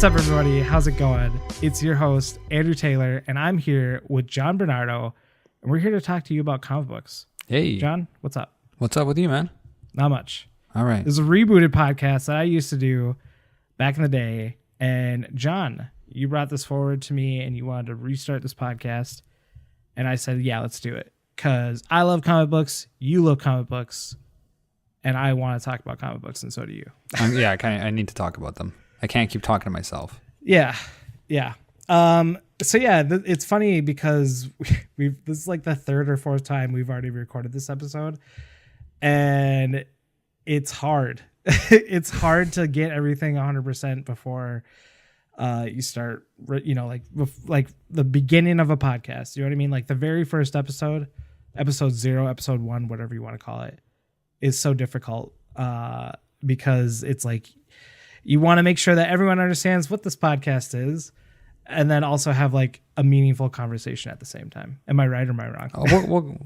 up, everybody? How's it going? It's your host, Andrew Taylor, and I'm here with John Bernardo, and we're here to talk to you about comic books. Hey. John, what's up? What's up with you, man? Not much. All right. This is a rebooted podcast that I used to do back in the day, and John, you brought this forward to me, and you wanted to restart this podcast, and I said, yeah, let's do it, because I love comic books, you love comic books, and I want to talk about comic books, and so do you. I need to talk about them. I can't keep talking to myself. Yeah. It's funny because this is like the third or fourth time we've already recorded this episode, and it's hard. It's hard to get everything 100% before you start, like the beginning of a podcast. You know what I mean? Like the very first episode 0, episode 1, whatever you want to call it, is so difficult because it's like you want to make sure that everyone understands what this podcast is, and then also have like a meaningful conversation at the same time. Am I right or am I wrong?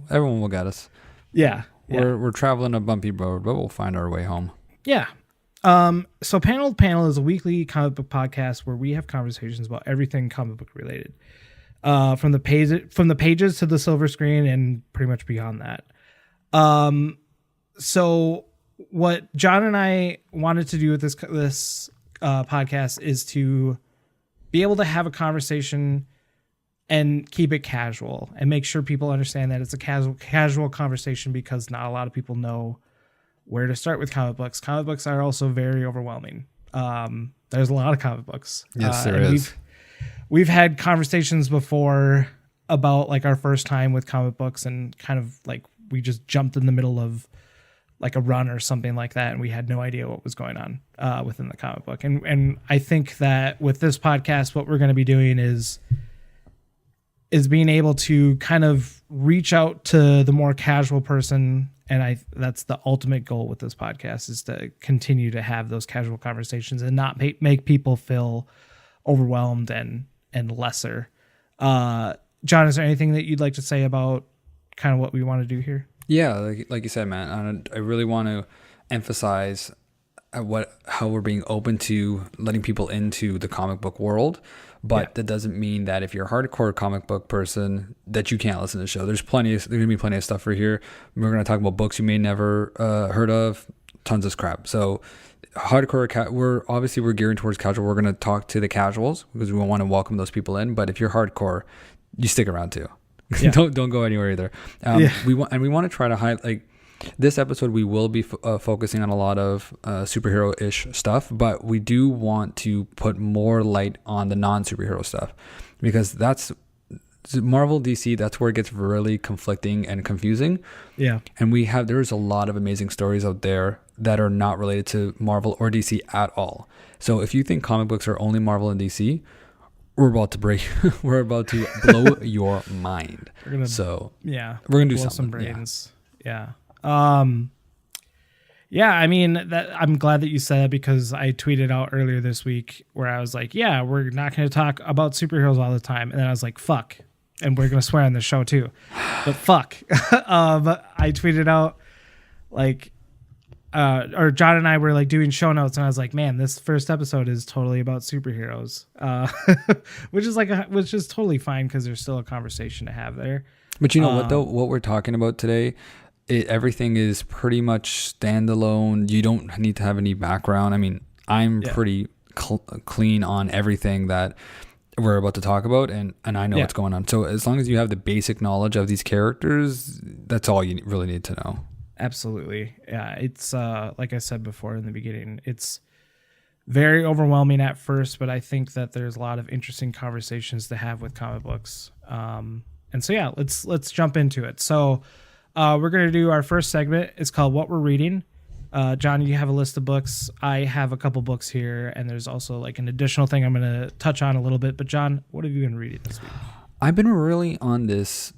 Everyone will get us. Yeah. We're traveling a bumpy road, but we'll find our way home. Yeah. So Panell is a weekly comic book podcast where we have conversations about everything comic book related, from the pages to the silver screen and pretty much beyond that. So what John and I wanted to do with this podcast is to be able to have a conversation and keep it casual and make sure people understand that it's a casual conversation, because not a lot of people know where to start with comic books. Comic books are also very overwhelming. There's a lot of comic books. Yes, there is. We've had conversations before about like our first time with comic books, and kind of like we just jumped in the middle of like a run or something like that, and we had no idea what was going on within the comic book. And I think that with this podcast, what we're going to be doing is being able to kind of reach out to the more casual person. And that's the ultimate goal with this podcast, is to continue to have those casual conversations and not make people feel overwhelmed and lesser. John, is there anything that you'd like to say about kind of what we want to do here? Yeah, like you said, man, I really want to emphasize how we're being open to letting people into the comic book world, but that doesn't mean that if you're a hardcore comic book person that you can't listen to the show. There's going to be plenty of stuff for here. We're going to talk about books you may never heard of, tons of crap. So hardcore, we're gearing towards casual. We're going to talk to the casuals because we want to welcome those people in. But if you're hardcore, you stick around too. Yeah. don't go anywhere either. We want to try to highlight, like, this episode we will be focusing on a lot of superhero-ish stuff, but we do want to put more light on the non-superhero stuff, because that's Marvel, DC, that's where it gets really conflicting and confusing. Yeah. And there's a lot of amazing stories out there that are not related to Marvel or DC at all. So if you think comic books are only Marvel and DC, we're about to blow your mind. We're gonna do something. Some brains. Yeah. I mean, that I'm glad that you said that, because I tweeted out earlier this week where I was like, yeah, we're not going to talk about superheroes all the time. And then I was like, fuck. And we're going to swear on the show too. But fuck. I tweeted out like, or John and I were like doing show notes, and I was like, man, this first episode is totally about superheroes, which is totally fine, because there's still a conversation to have there. But you know what though, what we're talking about today, everything is pretty much standalone. You don't need to have any background. I mean, I'm pretty clean on everything that we're about to talk about, and I know what's going on. So as long as you have the basic knowledge of these characters, that's all you really need to know. Absolutely. Yeah. It's like I said before in the beginning, it's very overwhelming at first, but I think that there's a lot of interesting conversations to have with comic books. And so, yeah, let's jump into it. So we're going to do our first segment. It's called What We're Reading. John, you have a list of books. I have a couple books here, and there's also like an additional thing I'm going to touch on a little bit. But John, what have you been reading this week? I've been really on this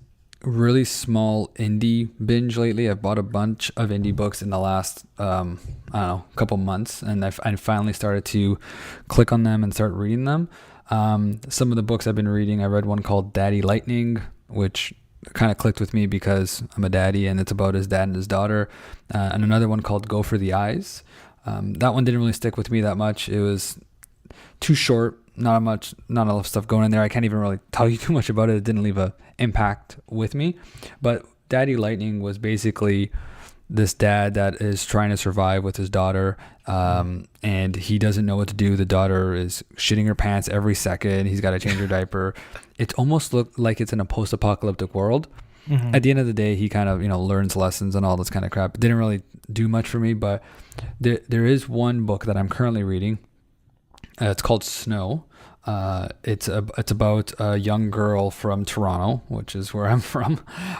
really small indie binge lately. I've bought a bunch of indie books in the last couple months, and I finally started to click on them and start reading them. Some of the books I've been reading, I read one called Daddy Lightning, which kind of clicked with me because I'm a daddy, and it's about his dad and his daughter. And another one called Go for the Eyes. That one didn't really stick with me that much. It was too short. Not enough stuff going in there. I can't even really tell you too much about it. It didn't leave a impact with me. But Daddy Lightning was basically this dad that is trying to survive with his daughter, and he doesn't know what to do. The daughter is shitting her pants every second. He's got to change her diaper. It almost looked like it's in a post-apocalyptic world. Mm-hmm. At the end of the day, he kind of, learns lessons and all this kind of crap. It didn't really do much for me, but there is one book that I'm currently reading. It's called Snow. It's about a young girl from Toronto, which is where I'm from,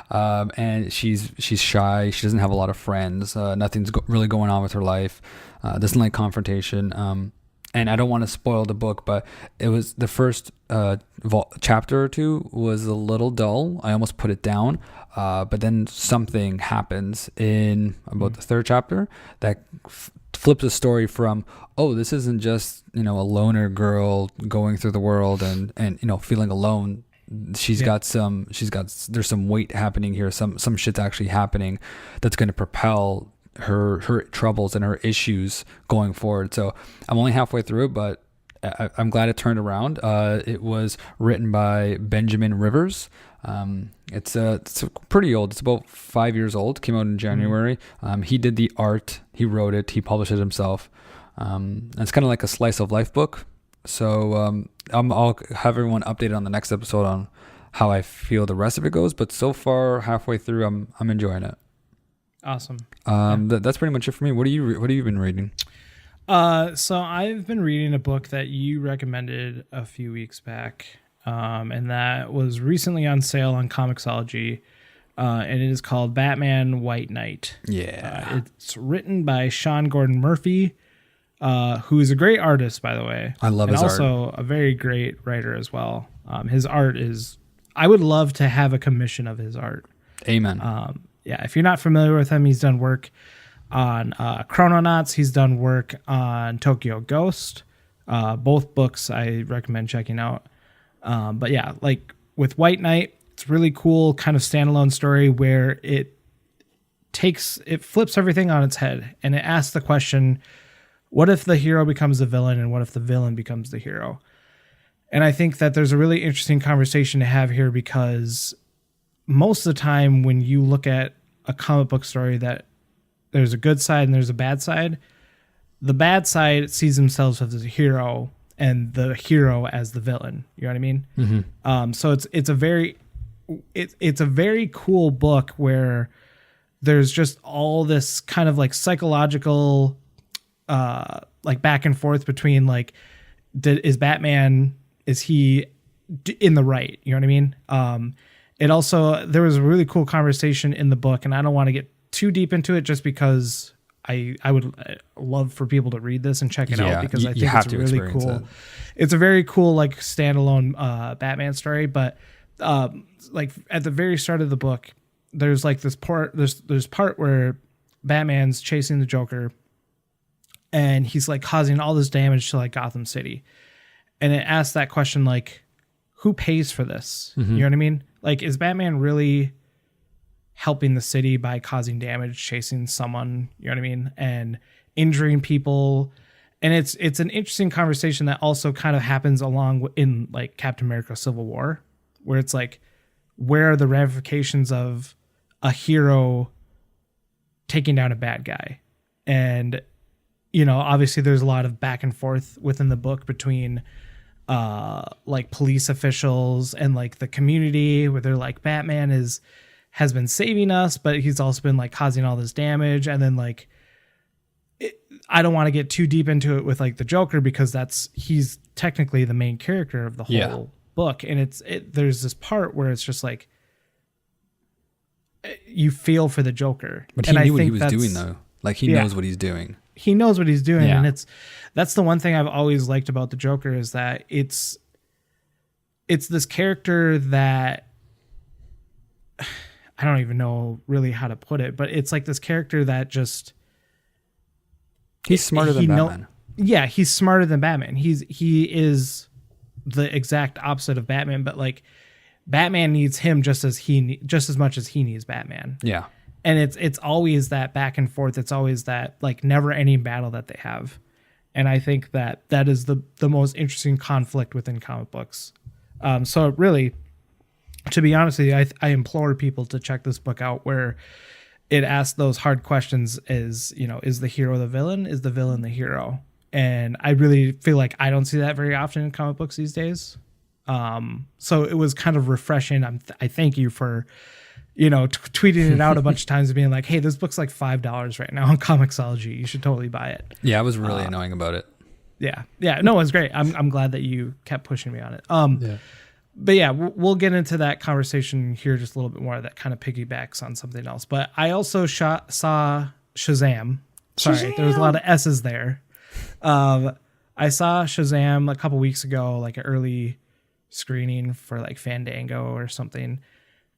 and she's shy. She doesn't have a lot of friends. Nothing's really going on with her life. Doesn't like confrontation. And I don't want to spoil the book, but it was the first chapter or two was a little dull. I almost put it down, but then something happens in about the third chapter that flips the story from, oh, this isn't just, a loner girl going through the world and feeling alone. There's some weight happening here. Some shit's actually happening that's going to propel her troubles and her issues going forward. So I'm only halfway through it, but I'm glad it turned around. It was written by Benjamin Rivers. It's pretty old. It's about 5 years old. Came out in January. He did the art. He wrote it. He published it himself. It's kind of like a slice of life book. So I'll have everyone updated on the next episode on how I feel the rest of it goes. But so far, halfway through, I'm enjoying it. Awesome. That's pretty much it for me. What have you been reading? So I've been reading a book that you recommended a few weeks back. And that was recently on sale on Comixology. And it is called Batman White Knight. Yeah. It's written by Sean Gordon Murphy, who is a great artist, by the way. I love his art. And also a very great writer as well. His art is, I would love to have a commission of his art. Amen. Yeah. If you're not familiar with him, he's done work on Chrononauts. He's done work on Tokyo Ghost. Both books I recommend checking out. But yeah, like with White Knight, it's really cool kind of standalone story where it flips everything on its head and it asks the question, what if the hero becomes the villain and what if the villain becomes the hero? And I think that there's a really interesting conversation to have here because most of the time when you look at a comic book story that there's a good side and there's a bad side, the bad side sees themselves as the hero and the hero as the villain. You know what I mean? Mm-hmm. So it's a very cool book where there's just all this kind of like psychological, like back and forth between like, is he in the right? You know what I mean? There was a really cool conversation in the book, and I don't want to get too deep into it just because I would love for people to read this and check it out because I think it's really cool. It's a very cool like standalone Batman story, but like at the very start of the book, there's like this part. There's part where Batman's chasing the Joker, and he's like causing all this damage to like Gotham City, and it asks that question like, who pays for this? Mm-hmm. You know what I mean? Like, is Batman really helping the city by causing damage, chasing someone, you know what I mean, and injuring people? And it's an interesting conversation that also kind of happens along in like Captain America Civil War, where it's like, where are the ramifications of a hero taking down a bad guy? And, obviously there's a lot of back and forth within the book between like police officials and like the community, where they're like, Batman has been saving us, but he's also been like causing all this damage. And then like, I don't want to get too deep into it with like the Joker because he's technically the main character of the whole book. And there's this part where it's just like, you feel for the Joker. But he knew what he was doing though. Like he knows what he's doing. He knows what he's doing. Yeah. And that's the one thing I've always liked about the Joker is that it's this character that I don't even know really how to put it, but it's like this character that just he's smarter than Batman. Yeah, he's smarter than Batman. He is the exact opposite of Batman, but like Batman needs him just as much as he needs Batman. Yeah. And it's always that back and forth. It's always that like never ending battle that they have. And I think that is the most interesting conflict within comic books. So really, to be honest with you, I implore people to check this book out, where it asks those hard questions: is the hero the villain? Is the villain the hero? And I really feel like I don't see that very often in comic books these days. So it was kind of refreshing. I thank you for, tweeting it out a bunch of times and being like, hey, this book's like $5 right now on Comixology. You should totally buy it. Yeah, I was really annoying about it. Yeah. No, it was great. I'm glad that you kept pushing me on it. Yeah. But yeah, we'll get into that conversation here just a little bit more. That kind of piggybacks on something else. But I also saw Shazam. Sorry, there was a lot of S's there. I saw Shazam a couple weeks ago, like an early screening for like Fandango or something.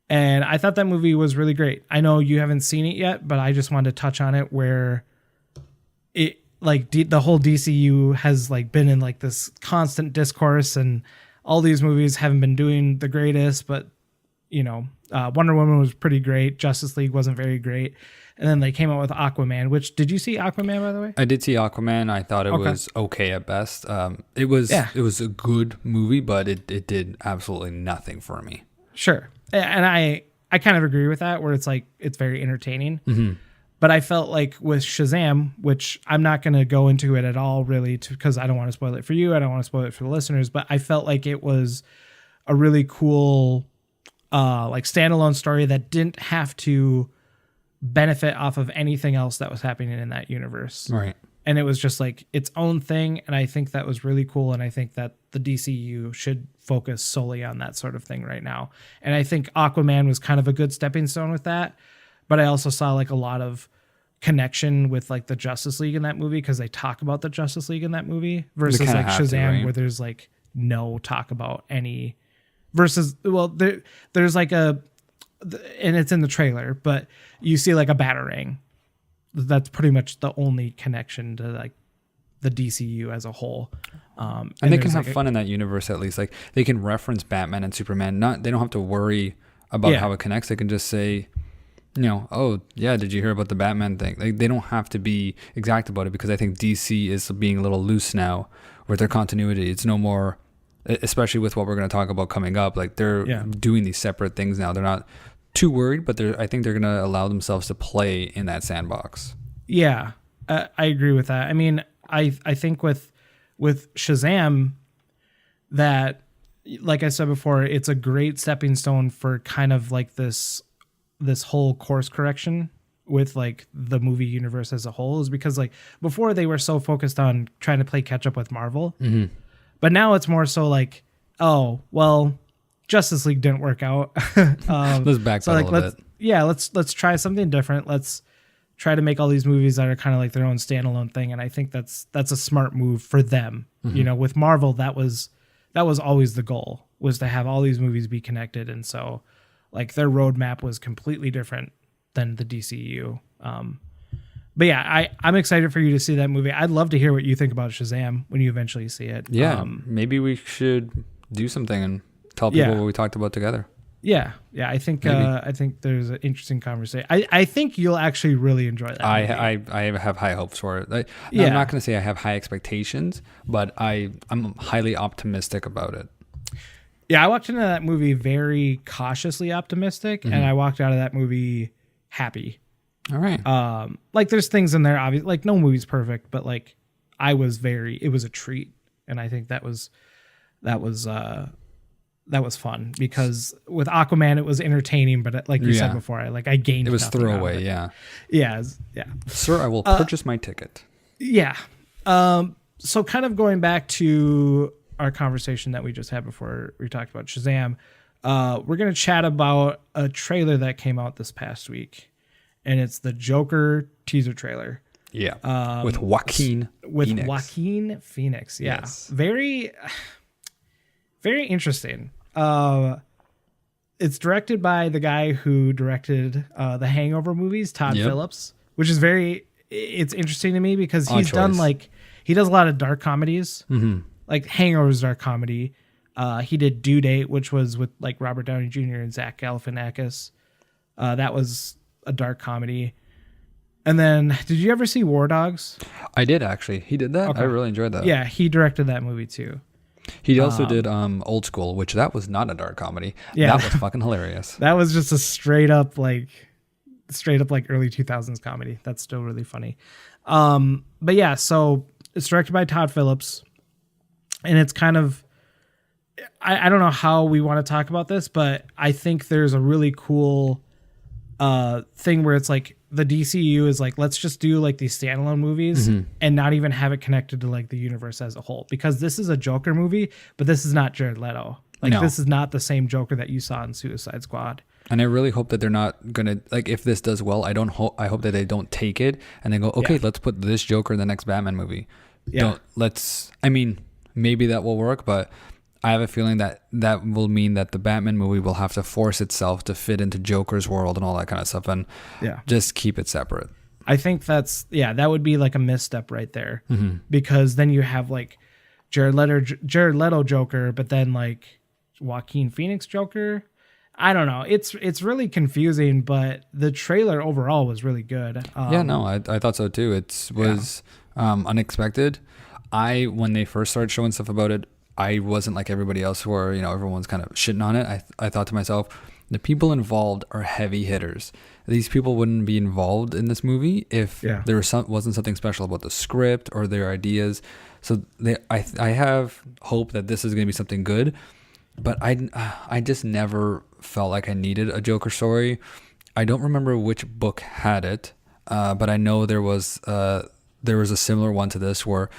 And I thought that movie was really great. I know you haven't seen it yet, but I just wanted to touch on it, where it like the whole DCU has like been in like this constant discourse, and all these movies haven't been doing the greatest, but Wonder Woman was pretty great. Justice League wasn't very great. And then they came out with Aquaman, which, did you see Aquaman, by the way? I did see Aquaman. I thought it was okay at best. It was a good movie, but it did absolutely nothing for me. Sure. And I kind of agree with that, where it's like, it's very entertaining. Mm-hmm. But I felt like with Shazam, which I'm not going to go into it at all really, because I don't want to spoil it for you. I don't want to spoil it for the listeners, but I felt like it was a really cool like standalone story that didn't have to benefit off of anything else that was happening in that universe. Right. And it was just like its own thing. And I think that was really cool. And I think that the DCU should focus solely on that sort of thing right now. And I think Aquaman was kind of a good stepping stone with that. But I also saw like a lot of connection with like the Justice League in that movie, because they talk about the Justice League in that movie, versus like Shazam, right? Where there's like no talk about any, versus, well, there's like and it's in the trailer, but you see like a Batarang. That's pretty much the only connection to like the DCU as a whole. And they can have fun in that universe, at least. Like, they can reference Batman and Superman. They don't have to worry about how it connects. They can just say, oh yeah, did you hear about the Batman thing? Like, they don't have to be exact about it, because I think DC is being a little loose now with their continuity. It's no more, especially with what we're going to talk about coming up. Like, they're doing these separate things now. They're not too worried, but I think they're going to allow themselves to play in that sandbox. Yeah, I agree with that. I mean, I think with Shazam, that, like I said before, it's a great stepping stone for kind of like this whole course correction with like the movie universe as a whole, is because like before they were so focused on trying to play catch up with Marvel, but now it's more so like, oh, well, Justice League didn't work out. Let's backpedal a bit. Yeah, let's try something different. Let's try to make all these movies that are kind of like their own standalone thing. And I think that's a smart move for them. With Marvel, that was always the goal, was to have all these movies be connected. And so like their roadmap was completely different than the DCEU. But yeah, I'm excited for you to see that movie. I'd love to hear what you think about Shazam when you eventually see it. Yeah, maybe we should do something and tell people what we talked about together. Yeah. I think there's an interesting conversation. I think you'll actually really enjoy that movie. I have high hopes for it. I'm not going to say I have high expectations, but I'm highly optimistic about it. Yeah, I walked into that movie very cautiously optimistic, and I walked out of that movie happy. All right. Like there's things in there, obviously, like no movie's perfect, but like it was a treat, and I think that was fun, because with Aquaman it was entertaining, but like you said before, I gained. It was throwaway, yeah. Sir, I will purchase my ticket. Yeah. So kind of going back to our conversation that we just had before we talked about Shazam, we're gonna chat about a trailer that came out this past week, and it's the Joker teaser trailer. Yeah. With Joaquin Phoenix. Yeah. Yes. Very interesting. It's directed by the guy who directed the Hangover movies, Todd Phillips, which is it's interesting to me, because he does a lot of dark comedies. Like Hangover's dark comedy. He did Due Date, which was with like Robert Downey Jr. and Zach Galifianakis. That was a dark comedy. And then, did you ever see War Dogs? I did actually. He did that. Okay. I really enjoyed that. Yeah, he directed that movie too. He also did Old School, which that was not a dark comedy. Yeah. That was fucking hilarious. That was just a straight up like early 2000s comedy. That's still really funny. But yeah, so it's directed by Todd Phillips, and it's kind of, I don't know how we want to talk about this, but I think there's a really cool thing where it's like the DCEU is like, let's just do like these standalone movies and not even have it connected to like the universe as a whole, because this is a Joker movie, but this is not Jared Leto. Like this is not the same Joker that you saw in Suicide Squad. And I really hope that they're not gonna, like, if this does well, I hope that they don't take it and then go, okay, let's put this Joker in the next Batman movie. I mean, maybe that will work, but I have a feeling that will mean that the Batman movie will have to force itself to fit into Joker's world and all that kind of stuff, and just keep it separate. I think that would be like a misstep right there, because then you have like Jared Leto Joker, but then like Joaquin Phoenix Joker. I don't know. It's really confusing, but the trailer overall was really good. I thought so too. It was unexpected. When they first started showing stuff about it, I wasn't like everybody else where, everyone's kind of shitting on it. I thought to myself, the people involved are heavy hitters. These people wouldn't be involved in this movie if there wasn't something special about the script or their ideas. So I have hope that this is going to be something good, but I just never felt like I needed a Joker story. I don't remember which book had it, but I know there was a similar one to this where,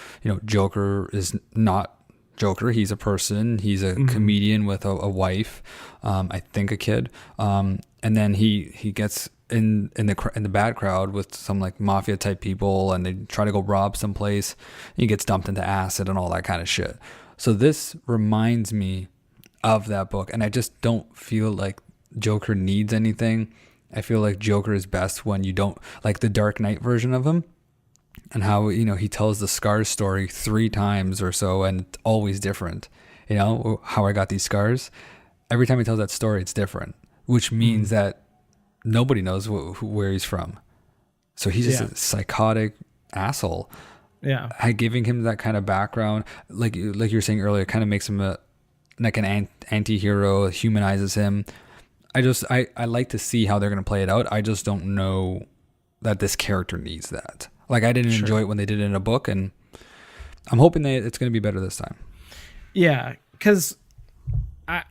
Joker is not Joker. He's a person. He's a comedian with a wife, I think a kid. And then he gets in the bad crowd with some like mafia type people, and they try to go rob someplace. He gets dumped into acid and all that kind of shit. So this reminds me of that book, and I just don't feel like Joker needs anything. I feel like Joker is best when you don't, like the Dark Knight version of him, and how, he tells the scars story 3 times or so, and it's always different. How I got these scars. Every time he tells that story, it's different, which means that nobody knows where he's from. So he's just a psychotic asshole. Yeah, giving him that kind of background, like you were saying earlier, kind of makes him like an anti-hero, humanizes him. I like to see how they're going to play it out. I just don't know that this character needs that. Like, I didn't enjoy it when they did it in a book, and I'm hoping that it's going to be better this time. Yeah, because I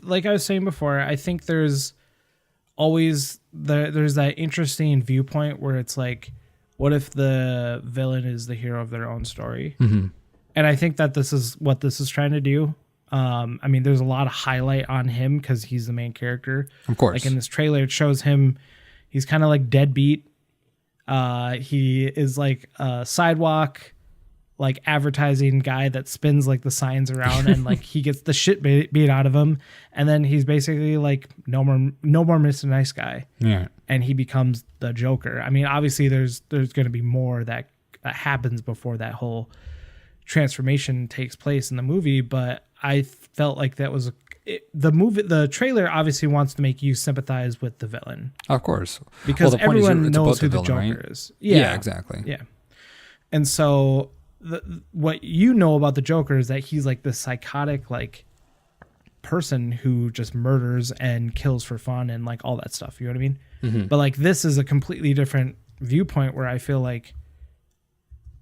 like I was saying before, I think there's always there's that interesting viewpoint where it's like, what if the villain is the hero of their own story? And I think that this is what this is trying to do. I mean, there's a lot of highlight on him because he's the main character. Of course. Like in this trailer, it shows him, he's kind of like deadbeat. He is like a sidewalk, like advertising guy that spins like the signs around, and like he gets the shit beat out of him. And then he's basically like, no more Mr. Nice Guy. Yeah. And he becomes the Joker. I mean, obviously there's going to be more that happens before that whole transformation takes place in the movie, but I felt like that was the trailer obviously wants to make you sympathize with the villain. Of course. Because everyone knows who the Joker is. Yeah, exactly. Yeah. And so what you know about the Joker is that he's like this psychotic like person who just murders and kills for fun and like all that stuff. You know what I mean? Mm-hmm. But like this is a completely different viewpoint where I feel like,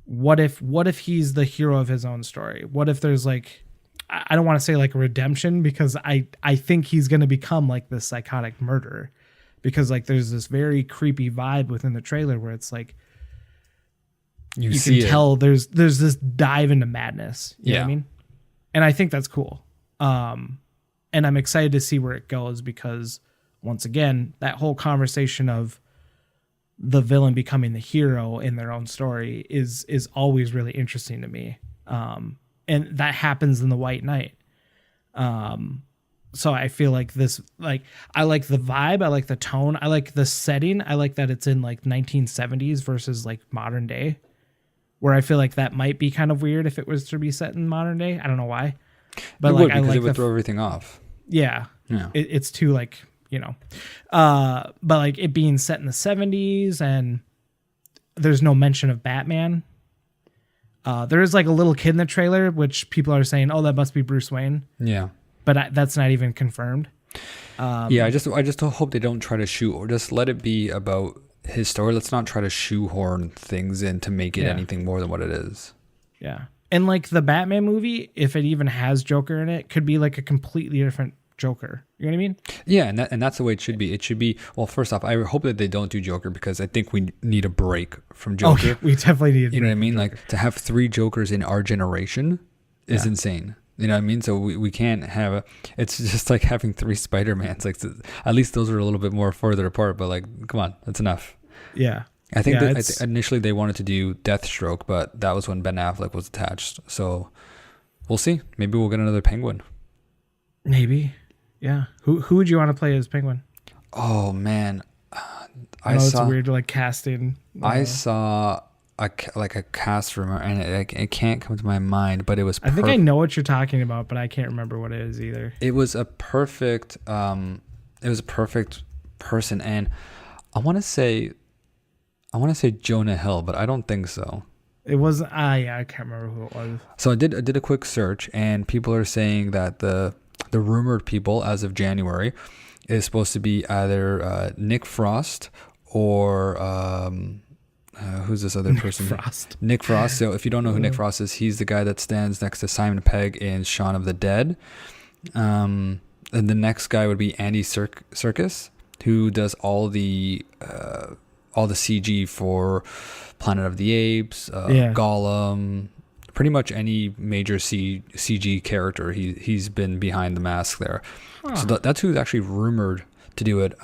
what if he's the hero of his own story? What if there's like, I don't want to say like a redemption, because I think he's going to become like this psychotic murderer, because like there's this very creepy vibe within the trailer where it's like you can tell there's this dive into madness. You know what I mean? And I think that's cool. And I'm excited to see where it goes, because once again, that whole conversation of the villain becoming the hero in their own story is always really interesting to me. And that happens in The White Knight. So I feel like this, like, I like the vibe. I like the tone. I like the setting. I like that it's in like 1970s versus like modern day, where I feel like that might be kind of weird if it was to be set in modern day. I don't know why, but like, I like it would throw everything off. Yeah. It's too like, but like it being set in the 70s, and there's no mention of Batman There is like a little kid in the trailer, which people are saying, oh, that must be Bruce Wayne. Yeah. But that's not even confirmed. Yeah, I just hope they don't try to shoot or just let it be about his story. Let's not try to shoehorn things in to make it anything more than what it is. Yeah. And like the Batman movie, if it even has Joker in it, could be like a completely different Joker. You know what I mean? Yeah, and that's the way it should be. It should be, well, first off, I hope that they don't do Joker because I think we need a break from Joker. Oh, yeah, we definitely need a break. You know what I mean? Like to have 3 Jokers in our generation is insane. You know what I mean? So we can't have it's just like having 3 Spider-Mans. Like at least those are a little bit more further apart, but like, come on, that's enough. Yeah. I think initially they wanted to do Deathstroke, but that was when Ben Affleck was attached. So we'll see. Maybe we'll get another Penguin. Maybe. Yeah. Who would you want to play as Penguin? Oh man, I know it's weird like casting. I saw a cast rumor and it can't come to my mind, but it was. I think I know what you're talking about, but I can't remember what it is either. It was a perfect. It was a perfect person, and I want to say Jonah Hill, but I don't think so. It wasn't. Yeah, I can't remember who it was. So I did a quick search, and people are saying that the rumored people as of January is supposed to be either Nick Frost or who's this other person? Nick Frost. So if you don't know who Nick Frost is, he's the guy that stands next to Simon Pegg in Shaun of the Dead. And the next guy would be Andy Serkis, who does all the CG for Planet of the Apes, Gollum, pretty much any major CG character. He's been behind the mask there. Huh. So that's who's actually rumored to do it.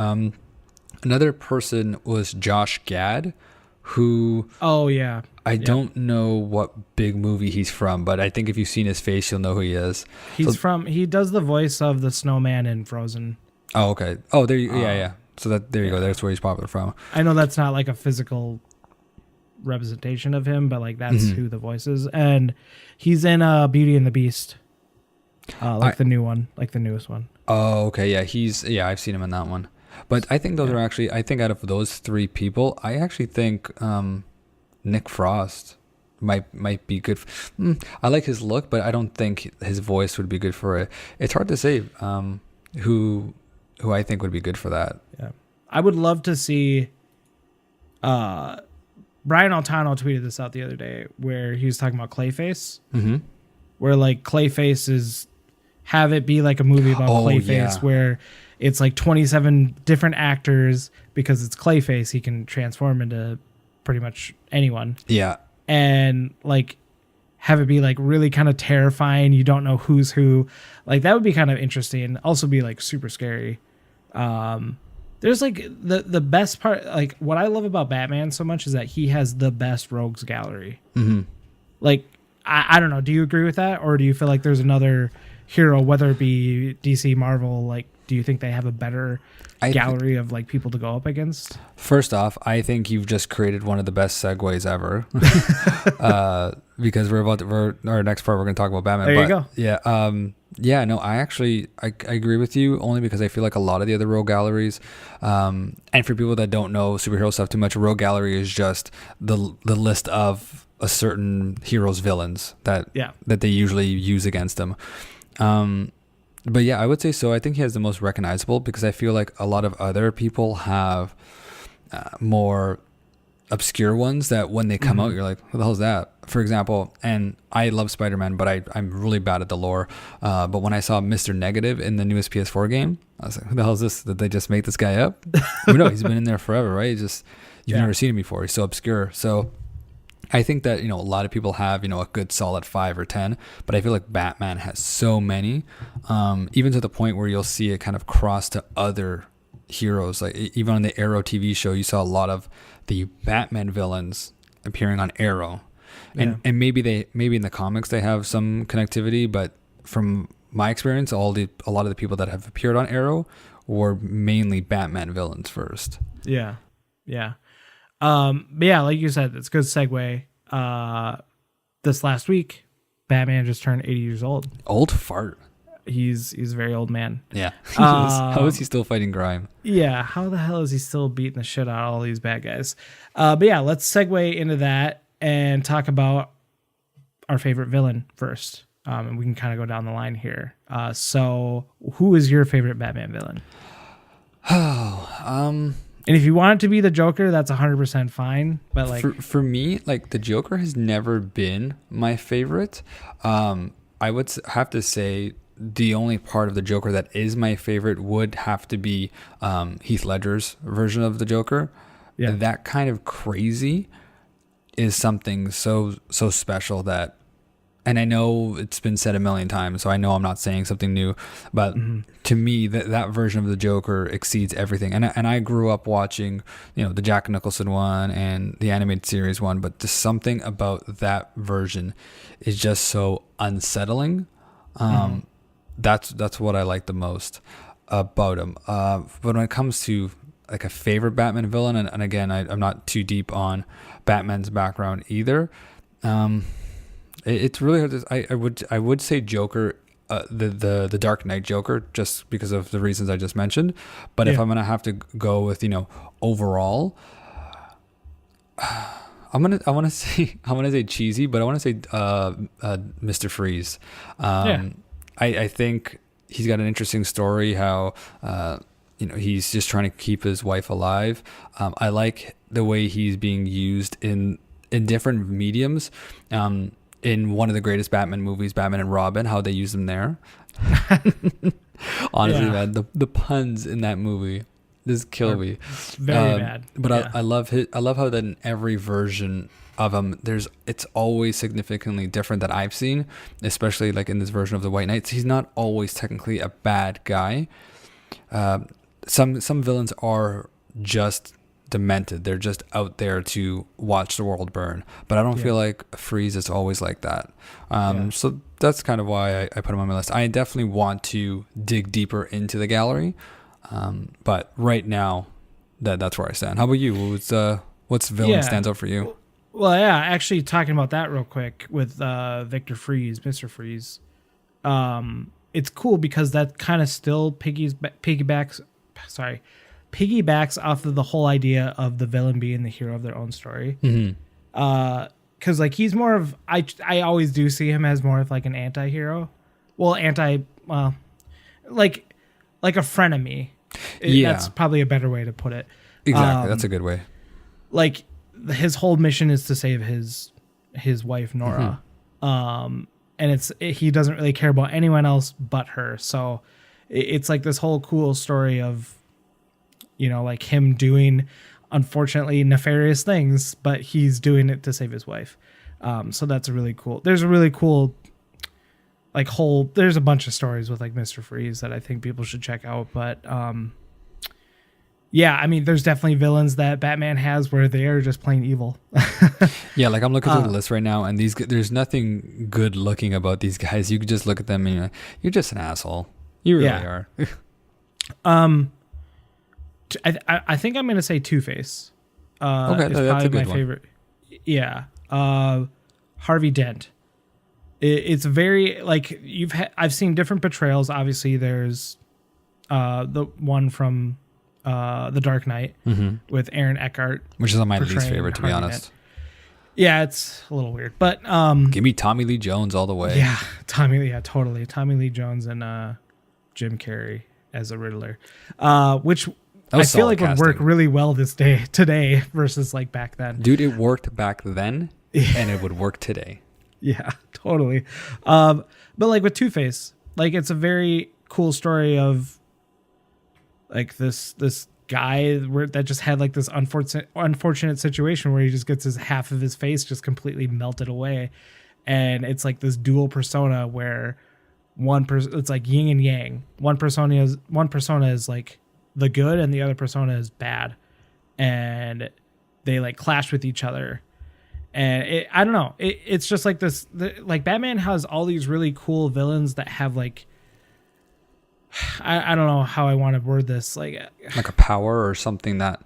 Another person was Josh Gad, who I don't know what big movie he's from, but I think if you've seen his face, you'll know who he is. He does the voice of the snowman in Frozen. Oh, okay. Oh, there you yeah. So there you go. That's where he's popular from. I know that's not like a physical representation of him, but like that's who the voice is. And he's in Beauty and the Beast. The new one, like the newest one. Oh, okay. Yeah, I've seen him in that one. But I think those are actually, I think out of those 3 people, I actually think Nick Frost might be good. I like his look, but I don't think his voice would be good for it. It's hard to say who I think would be good for that. Yeah. I would love to see Brian Altano tweeted this out the other day where he was talking about Clayface. Mm-hmm. Where like Clayface is have it be like a movie about Clayface where it's like 27 different actors because it's Clayface. He can transform into pretty much anyone. Yeah. And like have it be like really kind of terrifying. You don't know who's who. Like that would be kind of interesting. Also be like super scary. There's like the best part, like what I love about Batman so much is that he has the best rogues gallery. Mm-hmm. Like, I don't know. Do you agree with that? Or do you feel like there's another hero, whether it be DC, Marvel, like, do you think they have a better gallery of like people to go up against? First off, I think you've just created one of the best segues ever. Because our next part, we're going to talk about Batman. There you go. Yeah. No, I agree with you only because I feel like a lot of the other rogue galleries, and for people that don't know superhero stuff too much, a rogue gallery is just the list of a certain hero's villains that they usually use against them. But yeah, I would say so. I think he has the most recognizable because I feel like a lot of other people have more obscure ones that when they come out, you're like, what the hell is that? For example, and I love Spider-Man, but I'm really bad at the lore. But when I saw Mr. Negative in the newest PS4 game, I was like, who the hell is this? Did they just make this guy up? No, he's been in there forever, right? You've never seen him before. He's so obscure. So I think that, a lot of people have, a good solid 5 or 10, but I feel like Batman has so many, even to the point where you'll see it kind of cross to other heroes. Like even on the Arrow TV show, you saw a lot of the Batman villains appearing on Arrow. And maybe in the comics they have some connectivity, but from my experience, a lot of the people that have appeared on Arrow were mainly Batman villains first. Yeah. Yeah. But yeah, like you said, it's a good segue. This last week, Batman just turned 80 years old. Old fart. He's a very old man. Yeah. How is he still fighting crime? Yeah. How the hell is he still beating the shit out of all these bad guys? But yeah, let's segue into that and talk about our favorite villain first, and we can kind of go down the line here. So who is your favorite Batman villain? And if you want it to be the Joker, that's 100% fine. But like for me, like the Joker has never been my favorite. I would have to say the only part of the Joker that is my favorite would have to be Heath Ledger's version of the Joker. Yeah. That kind of crazy is something so special that, and I know it's been said a million times, so I know I'm not saying something new, but to me, that version of the Joker exceeds everything. And I grew up watching, the Jack Nicholson one and the animated series one, but just something about that version is just so unsettling. That's what I like the most about him. But when it comes to like a favorite Batman villain, and again, I'm not too deep on Batman's background either. It's really hard to, I would say Joker, the Dark Knight Joker, just because of the reasons I just mentioned. But if I'm gonna have to go with overall, I want to say cheesy, but I want to say Mr. Freeze. I think he's got an interesting story. How he's just trying to keep his wife alive. I like the way he's being used in different mediums. In one of the greatest Batman movies, Batman and Robin, how they use them there. Honestly, man, the puns in that movie just kill me. Very bad. But I love how that in every version of him, it's always significantly different that I've seen, especially like in this version of the White Knight. He's not always technically a bad guy. Some villains are just demented. They're just out there to watch the world burn. But I don't feel like Freeze is always like that. So that's kind of why I put him on my list. I definitely want to dig deeper into the gallery. But right now, that's where I stand. How about you? What's villain stands out for you? Well, yeah, actually talking about that real quick with Victor Freeze, Mr. Freeze. It's cool because that kind of still piggybacks off of the whole idea of the villain being the hero of their own story. Because like he's more of, I always do see him as more of like an anti-hero. Well, like a frenemy. That's probably a better way to put it. Exactly, that's a good way. Like his whole mission is to save his wife Nora, and he doesn't really care about anyone else but her. So it's like this whole cool story of like him doing unfortunately nefarious things, but he's doing it to save his wife. So that's really cool. There's a really cool there's a bunch of stories with like Mr. Freeze that I think people should check out. But I mean, there's definitely villains that Batman has where they are just plain evil. Like I'm looking through the list right now, and there's nothing good looking about these guys. You could just look at them and you're just an asshole. You really are. I think I'm gonna say Two-Face. Okay, that's a good one. Favorite. Yeah, Harvey Dent. It's very like I've seen different portrayals. Obviously, there's the one from The Dark Knight with Aaron Eckhart, which is my least favorite, to be honest. Dent. Yeah, it's a little weird, but give me Tommy Lee Jones all the way. Yeah, totally. Tommy Lee Jones and Jim Carrey as a Riddler, which I feel like would work really well today versus like back then. Dude, it worked back then, and it would work today. Yeah, totally. But like with Two-Face, like it's a very cool story of like this guy that just had like this unfortunate situation where he just gets half of his face just completely melted away, and it's like this dual persona where it's like yin and yang. One persona is like the good and the other persona is bad, and they like clash with each other. And I don't know. It's just like this. Like Batman has all these really cool villains that have like, I don't know how I want to word this. Like a power or something that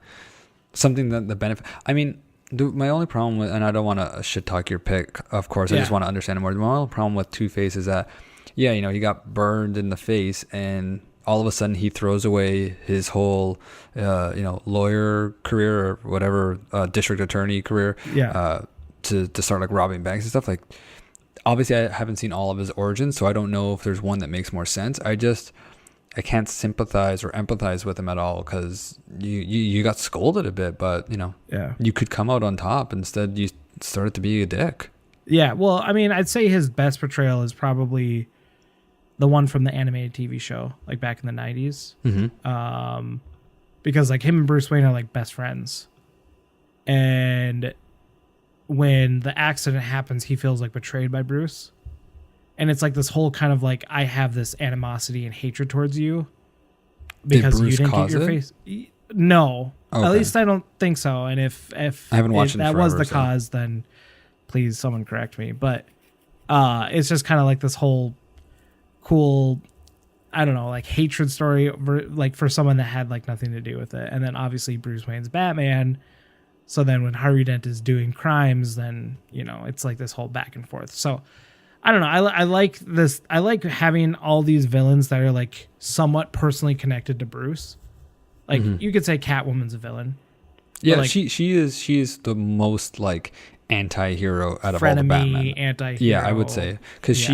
the benefit. I mean, my only problem with, and I don't want to shit talk your pick, of course. I just want to understand it more. My only problem with Two-Face is that, he got burned in the face, and all of a sudden he throws away his whole, lawyer career or whatever, district attorney career. To start like robbing banks and stuff. Like, obviously I haven't seen all of his origins, so I don't know if there's one that makes more sense. I can't sympathize or empathize with him at all because you got scolded a bit, but you could come out on top. Instead, you started to be a dick. Yeah, well, I mean, I'd say his best portrayal is probably the one from the animated TV show, like back in the 90s. Mm-hmm. Because like him and Bruce Wayne are like best friends. And when the accident happens, he feels like betrayed by Bruce. And it's like this whole kind of like, I have this animosity and hatred towards you because you didn't get your face. No, okay. At least I don't think so. And if I haven't watched that was the cause, then please someone correct me. But it's just kind of like this whole cool, I don't know, like hatred story, like for someone that had like nothing to do with it. And then obviously Bruce Wayne's Batman. So then when Harvey Dent is doing crimes, then, it's like this whole back and forth. So I don't know. I like this. I like having all these villains that are like somewhat personally connected to Bruce. Like you could say Catwoman's a villain. Yeah, like, she is the most like anti-hero out of all the Batman. Anti-hero. Yeah, I would say because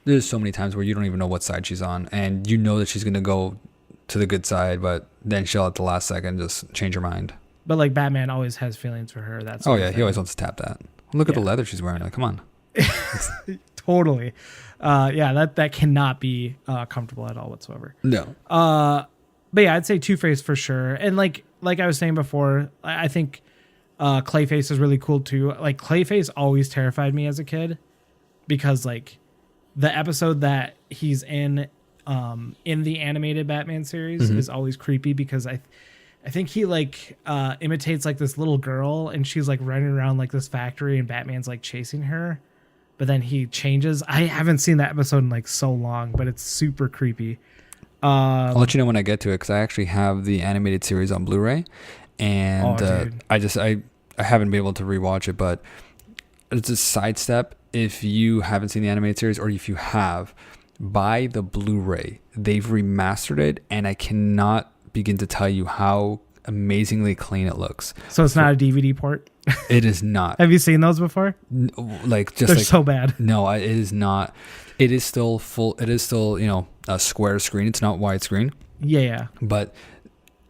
there's so many times where you don't even know what side she's on, and you know that she's gonna go to the good side, but then she'll at the last second just change her mind. But like Batman always has feelings for her. That's he always wants to tap that. Look at the leather she's wearing. Like, come on. Totally. That cannot be comfortable at all whatsoever. No. But yeah, I'd say Two-Face for sure. And like I was saying before, I think Clayface is really cool too. Like Clayface always terrified me as a kid because like the episode that he's in the animated Batman series is always creepy because I think he like imitates like this little girl and she's like running around like this factory and Batman's like chasing her. But then he changes. I haven't seen that episode in like so long, but it's super creepy. I'll let you know when I get to it because I actually have the animated series on Blu-ray, and I haven't been able to rewatch it. But it's a sidestep. If you haven't seen the animated series, or if you have, buy the Blu-ray. They've remastered it, and I cannot begin to tell you how amazingly clean it looks. So it's not a DVD port? It is not. Have you seen those before? They're so bad. No, it is not. It is still full. It is still, a square screen. It's not widescreen. Yeah. But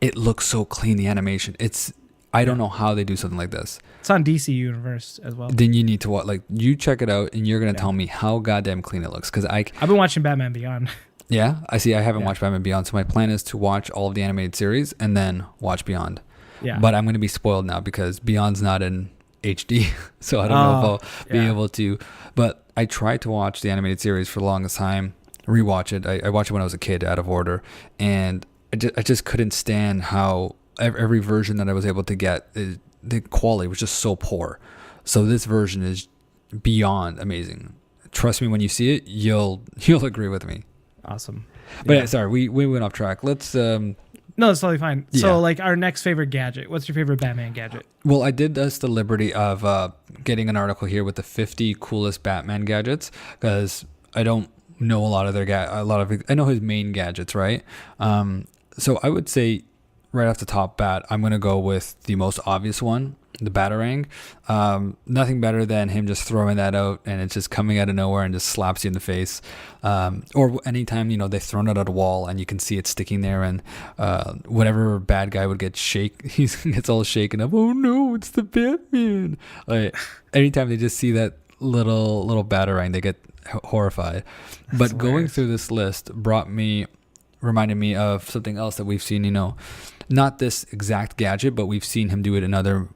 it looks so clean, the animation. I don't know how they do something like this. It's on DC Universe as well. Then you need to watch, you check it out and you're going to tell me how goddamn clean it looks. Because I've been watching Batman Beyond. Yeah, I see. I haven't watched Batman Beyond, so my plan is to watch all of the animated series and then watch Beyond. Yeah. But I'm going to be spoiled now because Beyond's not in HD, so I don't know if I'll be able to. But I tried to watch the animated series for the longest time, rewatch it. I watched it when I was a kid out of order, and I just couldn't stand how every version that I was able to get, the quality was just so poor. So this version is beyond amazing. Trust me, when you see it, you'll agree with me. Awesome. But sorry, we went off track. Let's No, it's totally fine. Yeah. So like our next favorite gadget. What's your favorite Batman gadget? Well, I did us the liberty of getting an article here with the 50 coolest Batman gadgets because I don't know a lot of I know his main gadgets, right? So I would say right off the top bat, I'm going to go with the most obvious one, the Batarang. Nothing better than him just throwing that out and it's just coming out of nowhere and just slaps you in the face. Or anytime, they've thrown it at a wall and you can see it sticking there and whatever bad guy would get he gets all shaken up. Oh no, it's the Batman. Anytime they just see that little Batarang, they get horrified. That's hilarious. Going through this list reminded me of something else that we've seen, not this exact gadget, but we've seen him do it in other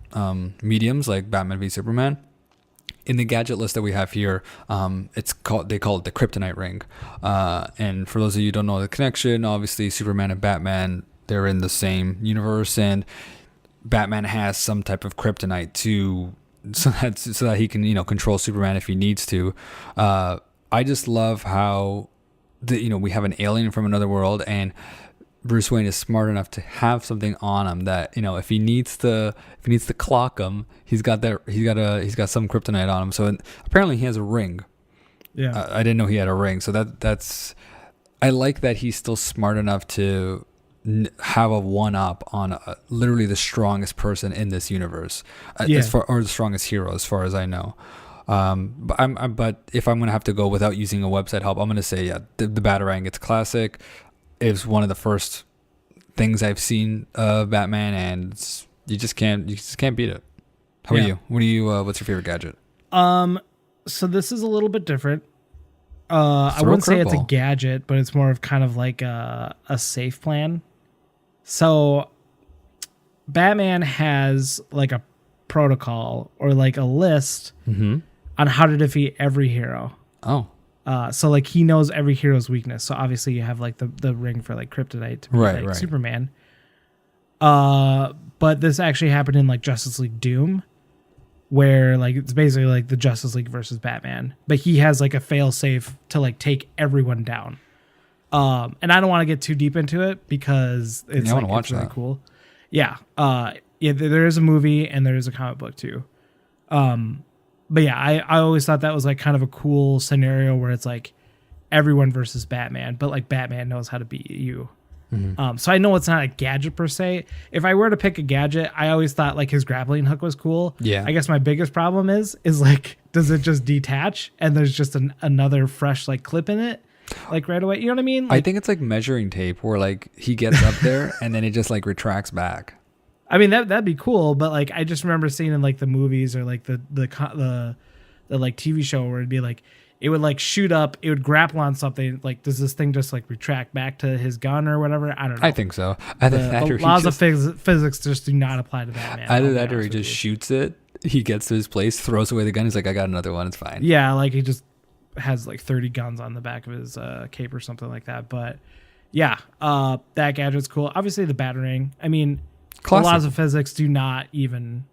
mediums like Batman v Superman. In the gadget list that we have here, they call it the kryptonite ring. And for those of you who don't know the connection, obviously Superman and Batman, they're in the same universe, and Batman has some type of kryptonite so that he can control Superman if he needs to. I just love how we have an alien from another world, and Bruce Wayne is smart enough to have something on him that if he needs to clock him, he's got some kryptonite on him. So apparently he has a ring. Yeah, I didn't know he had a ring. So that's I like that he's still smart enough to have a one-up on literally the strongest person in this universe, or the strongest hero as far as I know. But if I'm gonna have to go without using a website help, I'm gonna say the Batarang. It's classic. It's one of the first things I've seen of Batman, and you just can't beat it. How are you? What's your favorite gadget? So this is a little bit different. I wouldn't say it's a gadget, but it's more of kind of like a safe plan. So Batman has like a protocol or like a list on how to defeat every hero. Oh. So like he knows every hero's weakness. So obviously you have like the ring for like kryptonite to be like Superman. But this actually happened in like Justice League Doom, where like it's basically like the Justice League versus Batman, but he has like a fail safe to like take everyone down. And I don't want to get too deep into it because it's like it's really cool. Yeah. Yeah, there is a movie and there is a comic book too. But yeah, I always thought that was like kind of a cool scenario where it's like everyone versus Batman, but like Batman knows how to beat you. So I know it's not a gadget per se. If I were to pick a gadget, I always thought like his grappling hook was cool. Yeah. I guess my biggest problem is like, does it just detach and there's just another fresh like clip in it? Like right away. You know what I mean? Like, I think it's like measuring tape where like he gets up there and then it just like retracts back. I mean, that'd be cool. But like, I just remember seeing in like the movies or like the like TV show where it'd be like, it would like shoot up, it would grapple on something. Like, does this thing just like retract back to his gun or whatever? I don't know. I think so. The laws of physics just do not apply to Batman. Either that or he just shoots it, he gets to his place, throws away the gun. He's like, I got another one. It's fine. Yeah, like he just has like 30 guns on the back of his cape or something like that. But yeah, that gadget's cool. Obviously, the Batarang. I mean, the laws of physics do not even,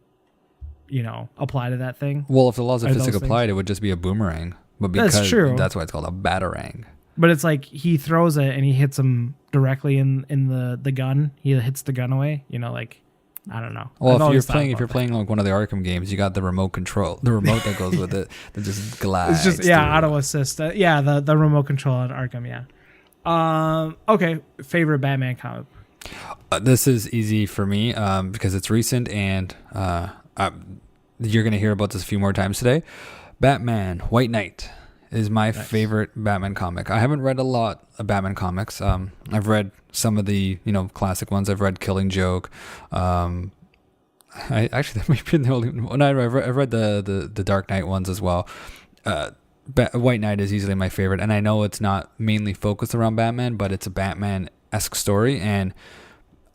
apply to that thing. Well, if the laws of physics applied, it would just be a boomerang. But because that's true. That's why it's called a Batarang. But it's like he throws it and he hits him directly in the gun. He hits the gun away. Like, I don't know. Well, if you're playing like one of the Arkham games, you got the remote control, the remote that goes with it that just glides. It's just auto assist. The remote control on Arkham. Yeah. Okay. Favorite Batman comic. This is easy for me because it's recent and you're gonna hear about this a few more times today. Batman White Knight is my favorite Batman comic. I haven't read a lot of Batman comics. I've read some of the classic ones. I've read Killing Joke. I actually that might be the only one. I've read the Dark Knight ones as well. White Knight is easily my favorite, and I know it's not mainly focused around Batman, but it's a Batman-esque story, and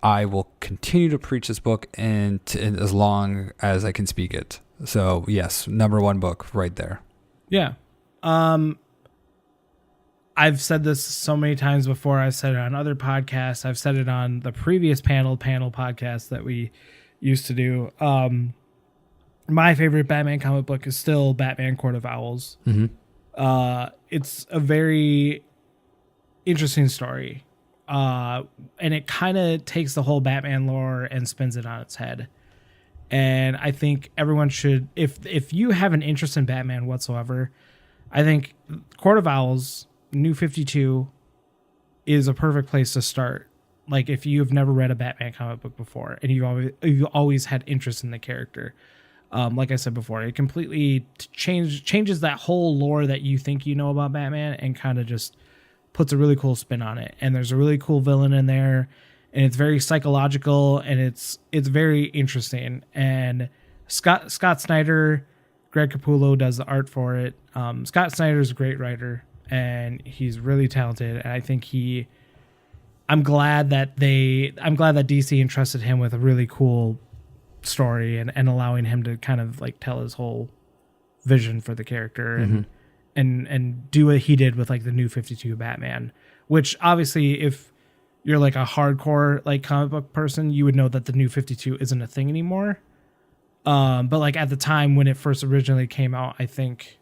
I will continue to preach this book and as long as I can speak it. So yes, number one book right there. Yeah. I've said this so many times before. I've said it on other podcasts. I've said it on the previous panel podcast that we used to do. My favorite Batman comic book is still Batman Court of Owls. It's a very interesting story. And it kind of takes the whole Batman lore and spins it on its head. And I think everyone should, if you have an interest in Batman whatsoever, I think Court of Owls, New 52, is a perfect place to start. Like if you've never read a Batman comic book before and you've always had interest in the character. Like I said before, it completely changes that whole lore that you think you know about Batman and kind of just puts a really cool spin on it. And there's a really cool villain in there. And it's very psychological and it's very interesting. And Scott Snyder, Greg Capullo does the art for it. Scott Snyder is a great writer and he's really talented. And I think I'm glad that DC entrusted him with a really cool story and allowing him to kind of like tell his whole vision for the character and do what he did with like the New 52 Batman, which obviously if you're like a hardcore like comic book person, you would know that the New 52 isn't a thing anymore. But like at the time when it first originally came out, I think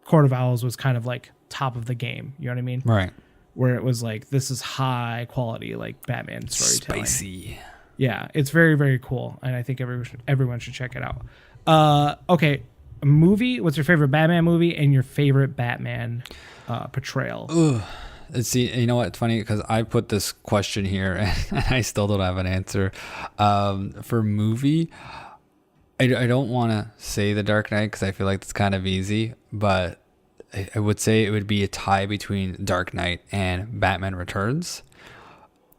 Court of Owls was kind of like top of the game. You know what I mean? Right. Where it was like, this is high quality, like Batman storytelling. Spicy. Yeah. It's very, very cool. And I think everyone should check it out. Okay. A movie. What's your favorite Batman movie and your favorite Batman portrayal? Ugh. See, you know what? It's funny because I put this question here and I still don't have an answer. For movie, I don't want to say The Dark Knight because I feel like it's kind of easy, but I would say it would be a tie between Dark Knight and Batman Returns.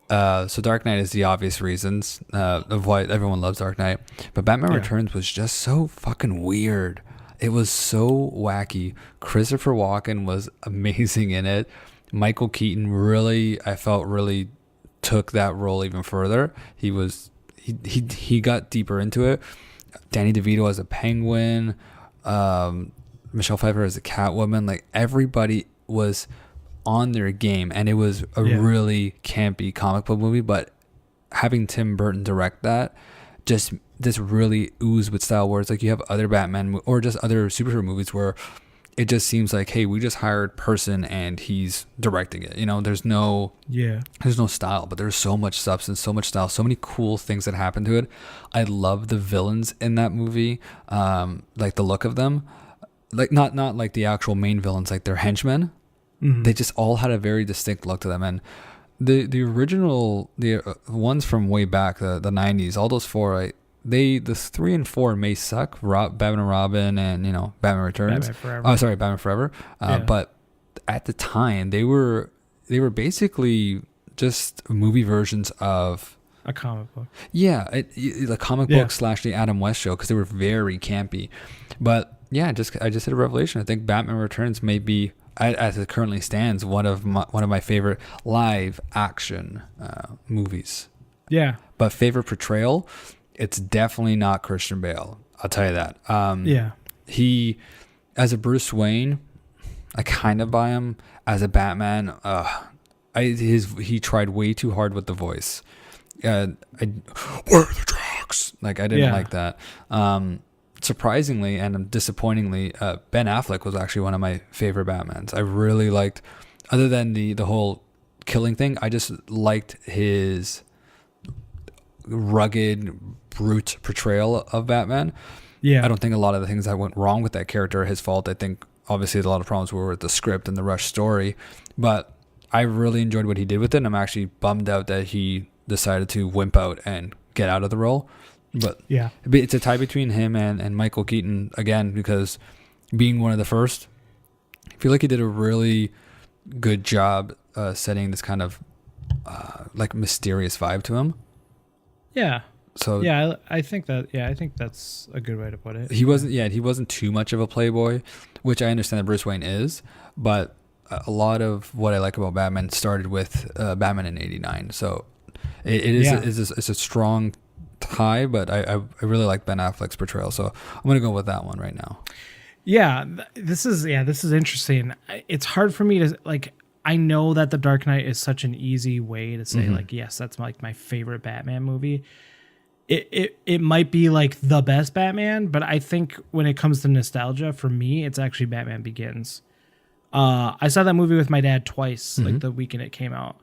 So Dark Knight is the obvious reasons of why everyone loves Dark Knight, but Batman Returns was just so fucking weird. It was so wacky. Christopher Walken was amazing in it. Michael Keaton I felt really took that role even further. He got deeper into it. Danny DeVito as a Penguin, Michelle Pfeiffer as a Catwoman. Like, everybody was on their game, and it was a really campy comic book movie. But having Tim Burton direct that, just this really oozed with style. Where it's like you have other Batman or just other superhero movies where it just seems like, hey, we just hired person and he's directing it. You know, there's no style, but there's so much substance, so much style, so many cool things that happen to it. I love the villains in that movie, like the look of them, like not like the actual main villains, like their henchmen. They just all had a very distinct look to them. And the original, the ones from way back, the 90s, all those four, the 3 and 4 may suck. Batman and Robin, and Batman Returns. Batman Forever. But at the time, they were basically just movie versions of a comic book. Yeah, the comic book / the Adam West show, because they were very campy. But yeah, I just had a revelation. I think Batman Returns may be, as it currently stands, one of my favorite live action movies. Yeah. But favorite portrayal, it's definitely not Christian Bale. I'll tell you that. He, as a Bruce Wayne, I kind of buy him. As a Batman, he tried way too hard with the voice. Where are the drugs? Like, I didn't like that. Surprisingly and disappointingly, Ben Affleck was actually one of my favorite Batmans. I really liked, other than the whole killing thing, I just liked his rugged, brute portrayal of Batman. I don't think a lot of the things that went wrong with that character are his fault. I think obviously a lot of problems were with the script and the rush story, but I really enjoyed what he did with it, and I'm actually bummed out that he decided to wimp out and get out of the role. But it's a tie between him and Michael Keaton, again, because being one of the first, I feel like he did a really good job setting this kind of like mysterious vibe to him. Yeah. So I think that's a good way to put it. He wasn't too much of a playboy, which I understand that Bruce Wayne is, but a lot of what I like about Batman started with Batman in '89. So it's a strong tie, but I really like Ben Affleck's portrayal, so I'm gonna go with that one right now. This is interesting. It's hard for me to, like, I know that The Dark Knight is such an easy way to say, like, yes, that's like my favorite Batman movie. It might be like the best Batman, but I think when it comes to nostalgia, for me, it's actually Batman Begins. I saw that movie with my dad twice, like the weekend it came out,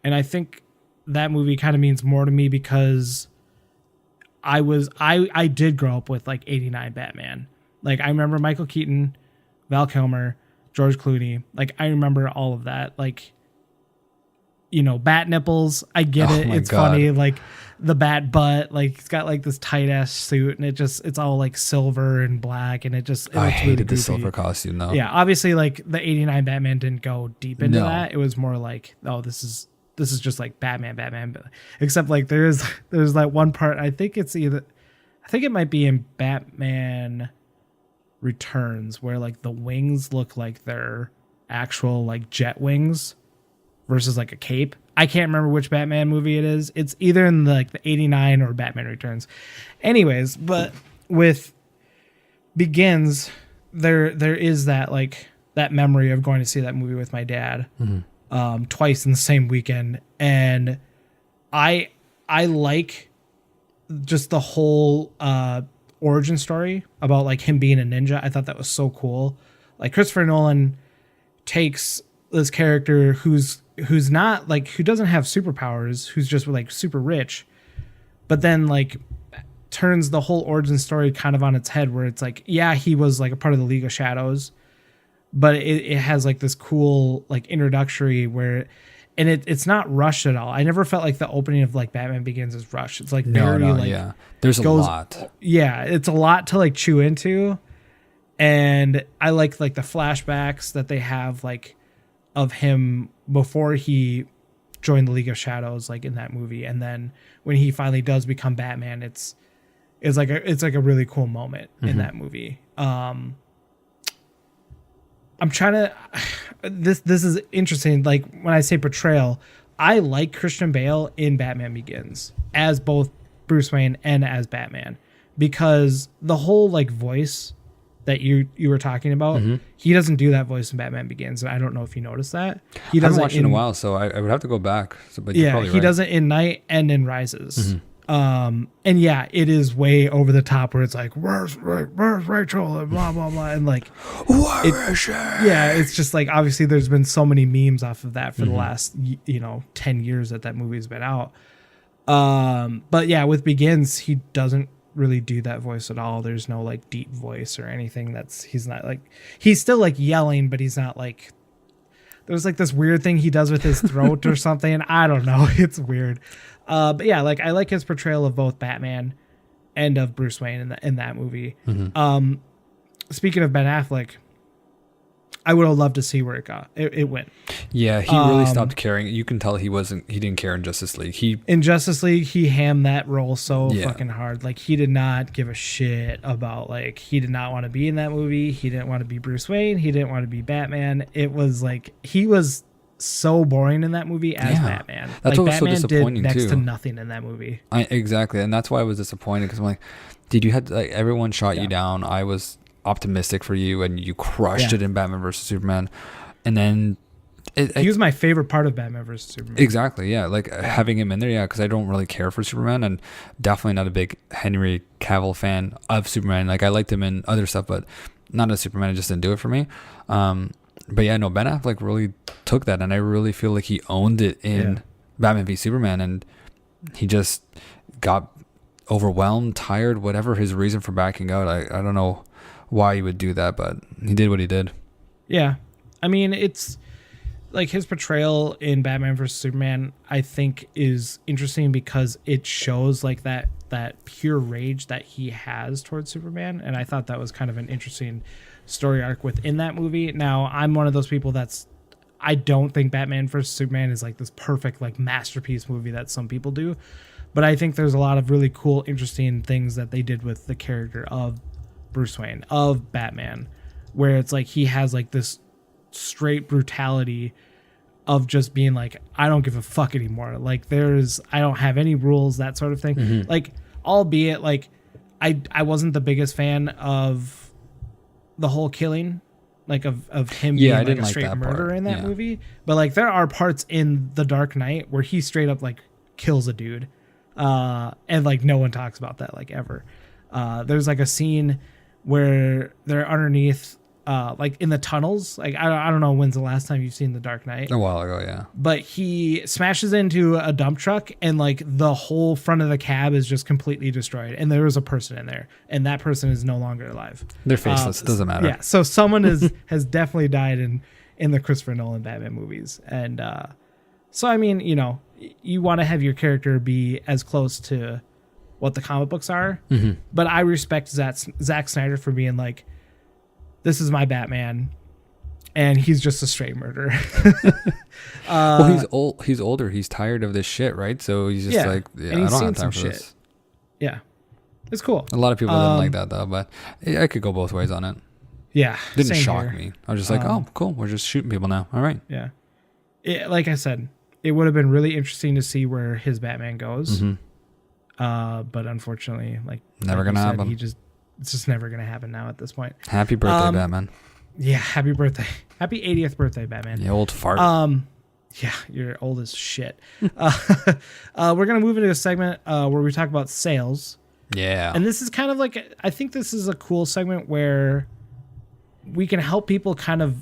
and I think that movie kind of means more to me because I did grow up with like '89 Batman. Like, I remember Michael Keaton, Val Kilmer, George Clooney. Like, I remember all of that. Like, bat nipples. I get it. It's funny. Like, the bat butt. Like, he's got like this tight ass suit, and it's all like silver and black, and I hated the silver costume though. Yeah, obviously, like the '89 Batman didn't go deep into that. It was more like, oh, this is just like Batman, but except like there's that one part. I think it might be in Batman Returns where like the wings look like they're actual like jet wings versus like a cape. I can't remember which Batman movie it is. It's either in the '89 or Batman Returns. Anyways, but with Begins, there is that like that memory of going to see that movie with my dad. Twice in the same weekend, and I like just the whole origin story about like him being a ninja. I thought that was so cool. Like, Christopher Nolan takes this character who's not like, who doesn't have superpowers, who's just like super rich, but then like turns the whole origin story kind of on its head, where it's like, yeah, he was like a part of the League of Shadows, but it has like this cool like introductory where and it's not rushed at all. I never felt like the opening of like Batman Begins is rushed. It's like No, very no, like yeah. There's a lot. Yeah, it's a lot to like chew into, and I like the flashbacks that they have like of him before he joined the League of Shadows, like in that movie, and then when he finally does become Batman, it's like a really cool moment in that movie. I'm trying to this is interesting. Like when I say portrayal, I like Christian Bale in Batman Begins as both Bruce Wayne and as Batman, because the whole like voice that you were talking about, he doesn't do that voice in Batman Begins. I don't know if you noticed that. He doesn't. I haven't watched it in a while, so I would have to go back. So, but yeah, you're probably he right. does it in Night and in Rises. And yeah, it is way over the top where it's like, where's Rachel and blah blah blah, and like, where is she? Yeah, it's just like, obviously there's been so many memes off of that for the last 10 years that movie's been out. But yeah, with Begins, he doesn't really do that voice at all. There's no like deep voice or anything. He's not like, he's still like yelling, but he's not like, there's like this weird thing he does with his throat or something. I don't know. It's weird. But yeah, like I like his portrayal of both Batman and of Bruce Wayne in that movie. Speaking of Ben Affleck, I would have loved to see where it went. Yeah, he really stopped caring. You can tell he didn't care in Justice League. In Justice League, he hammed that role so fucking hard. Like, he did not give a shit about, like, he did not want to be in that movie. He didn't want to be Bruce Wayne. He didn't want to be Batman. It was like, he was so boring in that movie as Batman. That's like, what was Batman so disappointing did next too. to nothing in that movie. Exactly, and that's why I was disappointed, because I'm like, dude, you had like everyone shot you down. I was optimistic for you, and you crushed it in Batman versus Superman, and then he was my favorite part of Batman versus Superman. Exactly, yeah, like having him in there, because I don't really care for Superman, and definitely not a big Henry Cavill fan of Superman. Like, I liked him in other stuff, but not as Superman. It just didn't do it for me. But yeah, no, Ben Affleck really took that, and I really feel like he owned it in Batman v Superman, and he just got overwhelmed, tired, whatever his reason for backing out. I don't know why he would do that, but he did what he did. Yeah. I mean, it's like his portrayal in Batman vs Superman, I think, is interesting because it shows like that pure rage that he has towards Superman, and I thought that was kind of an interesting story arc within that movie. Now, I'm one of those people I don't think Batman vs Superman is like this perfect like masterpiece movie that some people do, but I think there's a lot of really cool, interesting things that they did with the character of Bruce Wayne, of Batman, where it's like he has like this straight brutality of just being like, I don't give a fuck anymore. Like, I don't have any rules, that sort of thing. Like, albeit like I wasn't the biggest fan of the whole killing, like of him being like a straight murderer in that movie. But like, there are parts in The Dark Knight where he straight up like kills a dude, and like no one talks about that like ever. There's like a scene where they're underneath, like in the tunnels. Like, I don't know when's the last time you've seen The Dark Knight. A while ago, yeah. But he smashes into a dump truck, and like the whole front of the cab is just completely destroyed. And there was a person in there, and that person is no longer alive. They're faceless. It doesn't matter. Yeah. So someone has definitely died in the Christopher Nolan Batman movies. And so, I mean, you want to have your character be as close to what the comic books are. But I respect Zack Snyder for being like, this is my Batman, and he's just a straight murderer. Well, he's old. He's older. He's tired of this shit, right? So he's just like, I don't have time for this. Yeah, it's cool. A lot of people didn't like that though, but I could go both ways on it. Yeah, didn't shock me. I was just like, oh, cool. We're just shooting people now. All right. Yeah, like I said, it would have been really interesting to see where his Batman goes. But unfortunately, never gonna happen. It's just never gonna happen now at this point. Happy birthday, Batman. Yeah, happy birthday. Happy 80th birthday, Batman. You old fart. Yeah, you're old as shit. We're gonna move into a segment where we talk about sales. Yeah. And this is kind of like, I think this is a cool segment where we can help people kind of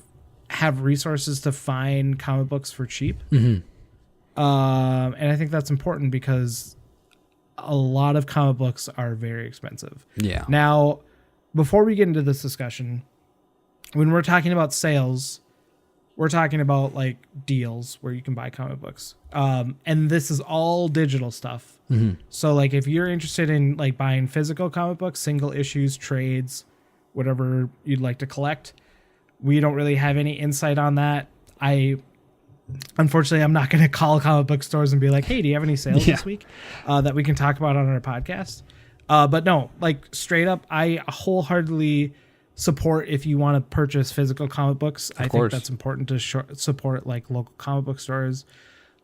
have resources to find comic books for cheap. And I think that's important because a lot of comic books are very expensive. Yeah. Now, before we get into this discussion, when we're talking about sales, we're talking about like deals where you can buy comic books. And this is all digital stuff. So like if you're interested in like buying physical comic books, single issues, trades, whatever you'd like to collect, we don't really have any insight on that. Unfortunately, I'm not going to call comic book stores and be like, hey, do you have any sales this week that we can talk about on our podcast? But no, like straight up, I wholeheartedly support if you want to purchase physical comic books. I think that's important to support like local comic book stores.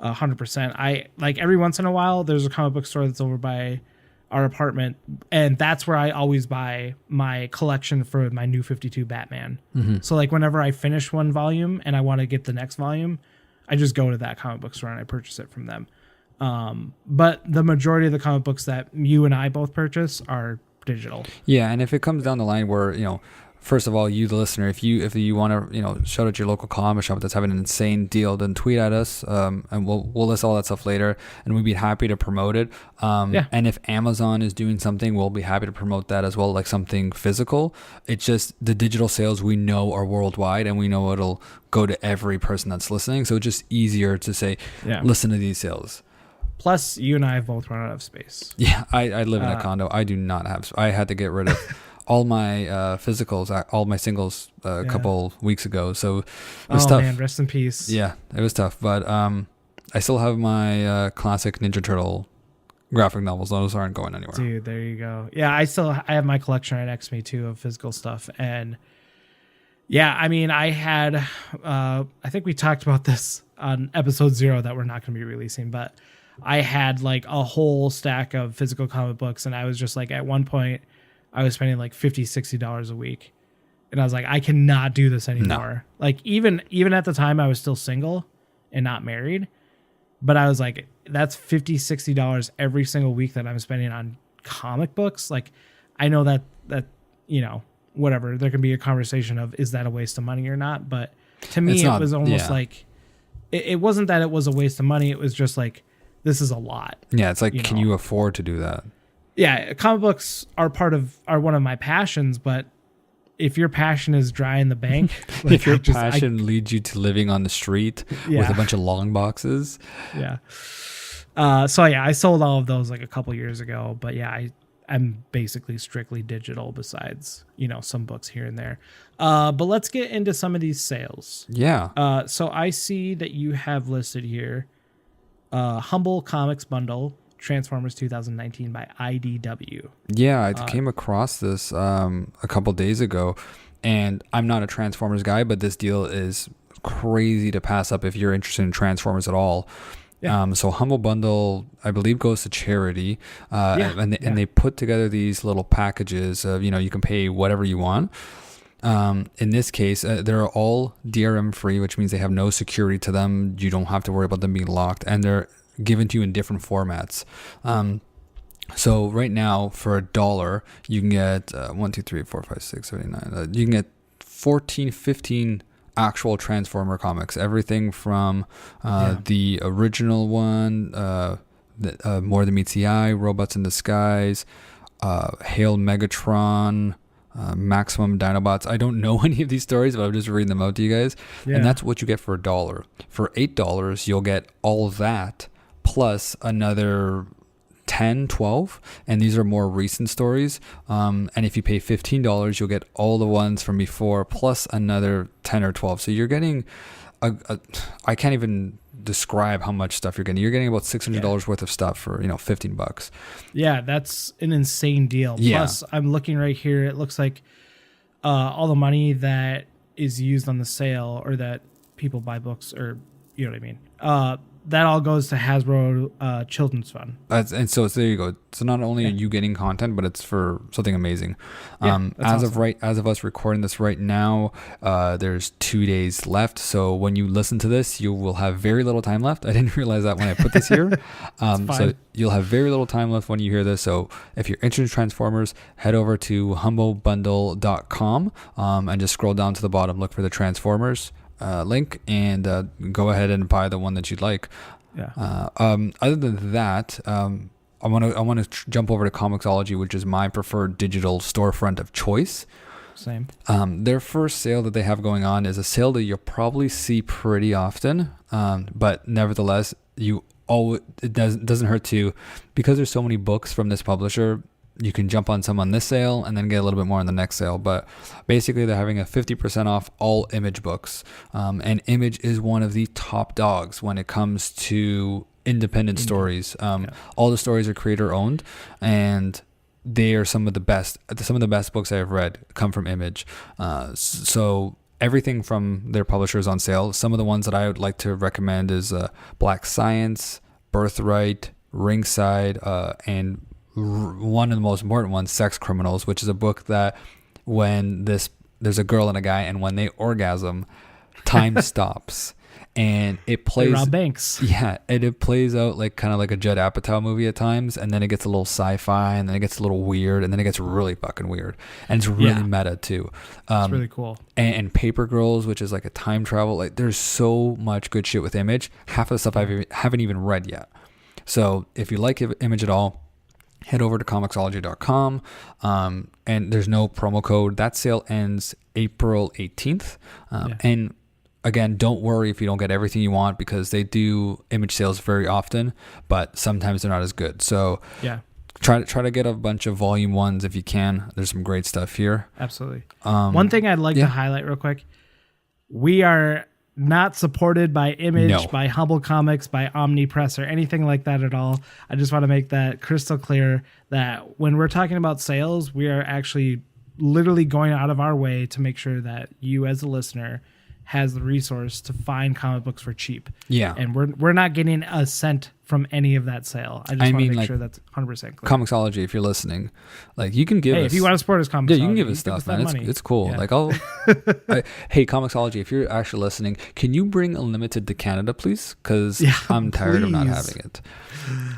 100%. I like every once in a while, there's a comic book store that's over by our apartment, and that's where I always buy my collection for my New 52 Batman. So like whenever I finish one volume and I want to get the next volume, I just go to that comic book store and I purchase it from them. But the majority of the comic books that you and I both purchase are digital. Yeah, and if it comes down the line where, first of all, you, the listener, if you want to, shout out your local comic shop that's having an insane deal, then tweet at us, and we'll list all that stuff later, and we'd be happy to promote it. And if Amazon is doing something, we'll be happy to promote that as well, like something physical. It's just the digital sales we know are worldwide, and we know it'll go to every person that's listening. So it's just easier to say, listen to these sales. Plus, you and I have both run out of space. Yeah, I live in a condo. I do not have. I had to get rid of all my physicals, all my singles a couple weeks ago. So it was tough. Oh man, rest in peace. Yeah, it was tough. But I still have my classic Ninja Turtle graphic novels. Those aren't going anywhere. Dude, there you go. Yeah, I have my collection right next to me too of physical stuff. And yeah, I mean, I had, I think we talked about this on episode 0 that we're not going to be releasing, but I had like a whole stack of physical comic books, and I was just like, at one point I was spending like $50-$60 a week, and I was like, I cannot do this anymore. No. Like even at the time I was still single and not married, but I was like, that's $50-$60 every single week that I'm spending on comic books. Like I know that whatever, there can be a conversation of, is that a waste of money or not? But to me, it was almost like, it wasn't that it was a waste of money. It was just like, this is a lot. Yeah, it's like, can you afford to do that? Yeah, comic books are one of my passions, but if your passion is dry in the bank, like if your passion leads you to living on the street with a bunch of long boxes. Yeah. So yeah, I sold all of those like a couple years ago, but yeah, I'm basically strictly digital besides, some books here and there. But let's get into some of these sales. Yeah. So I see that you have listed here Humble Comics Bundle, Transformers 2019 by IDW. Yeah, I came across this a couple days ago, and I'm not a Transformers guy, but this deal is crazy to pass up if you're interested in Transformers at all. Yeah. So Humble Bundle, I believe, goes to charity, and they put together these little packages of, you can pay whatever you want. In this case, they're all DRM free, which means they have no security to them. You don't have to worry about them being locked, and they're given to you in different formats. So right now, for $1, you can get 1, 2, 3, 4, 5, 6, 7, 8, 9. You can get 14, 15 actual Transformer comics. Everything from the original one, More Than Meets the Eye, Robots in Disguise, Hail Megatron, Maximum Dinobots. I don't know any of these stories, but I'm just reading them out to you guys. Yeah. And that's what you get for $1. For $8, you'll get all of that plus another 10, 12, and these are more recent stories. And if you pay $15, you'll get all the ones from before plus another 10 or 12. So you're getting I can't even describe how much stuff you're getting. You're getting about $600 worth of stuff for, $15. Yeah, that's an insane deal. Yeah. Plus, I'm looking right here. It looks like all the money that is used on the sale, or that people buy books, or you know what I mean, that all goes to Hasbro Children's Fund. And so there you go. So not only are you getting content, but it's for something amazing. As awesome. Of us recording this right now, there's 2 days left. So when you listen to this, you will have very little time left. I didn't realize that when I put this here. So you'll have very little time left when you hear this. So if you're interested in Transformers, head over to humblebundle.com and just scroll down to the bottom, look for the Transformers link, and go ahead and buy the one that you'd like. Other than that, I want to jump over to Comixology, which is my preferred digital storefront of choice. Same. Their first sale that they have going on is a sale that you'll probably see pretty often, but nevertheless, it doesn't hurt to, because there's so many books from this publisher, you can jump on some on this sale and then get a little bit more on the next sale. But basically, they're having a 50% off all Image books. And Image is one of the top dogs when it comes to independent stories. All the stories are creator owned, and they are some of the best. Some of the best books I've read come from Image. So everything from their publishers on sale. Some of the ones that I would like to recommend is Black Science, Birthright, Ringside, and one of the most important ones, Sex Criminals, which is a book that when there's a girl and a guy, and when they orgasm, time stops. And it plays Rob Banks. Yeah, and it plays out like kind of like a Judd Apatow movie at times, and then it gets a little sci-fi, and then it gets a little weird, and then it gets really fucking weird, and it's really meta too. It's really cool. And Paper Girls, which is like a time travel. Like, there's so much good shit with Image. Half of the stuff I haven't even read yet. So if you like Image at all, head over to Comixology.com, and there's no promo code. That sale ends April 18th, and again, don't worry if you don't get everything you want, because they do Image sales very often, but sometimes they're not as good. So try to get a bunch of volume ones if you can. There's some great stuff here. Absolutely. One thing I'd like to highlight real quick: we are not supported by Image, by Humble Comics, by Omnipress, or anything like that at all. I just want to make that crystal clear that when we're talking about sales, we are actually literally going out of our way to make sure that you as a listener has the resource to find comic books for cheap. Yeah. And we're not getting a cent from any of that sale. I just want to make sure that's 100% clear. Comixology, if you're listening, like, you can give us... if you want to support us, Comixology. Yeah, you can give us stuff, man. It's cool. Yeah. Like, hey, Comixology, if you're actually listening, can you bring Unlimited to Canada, please? Because I'm tired of not having it.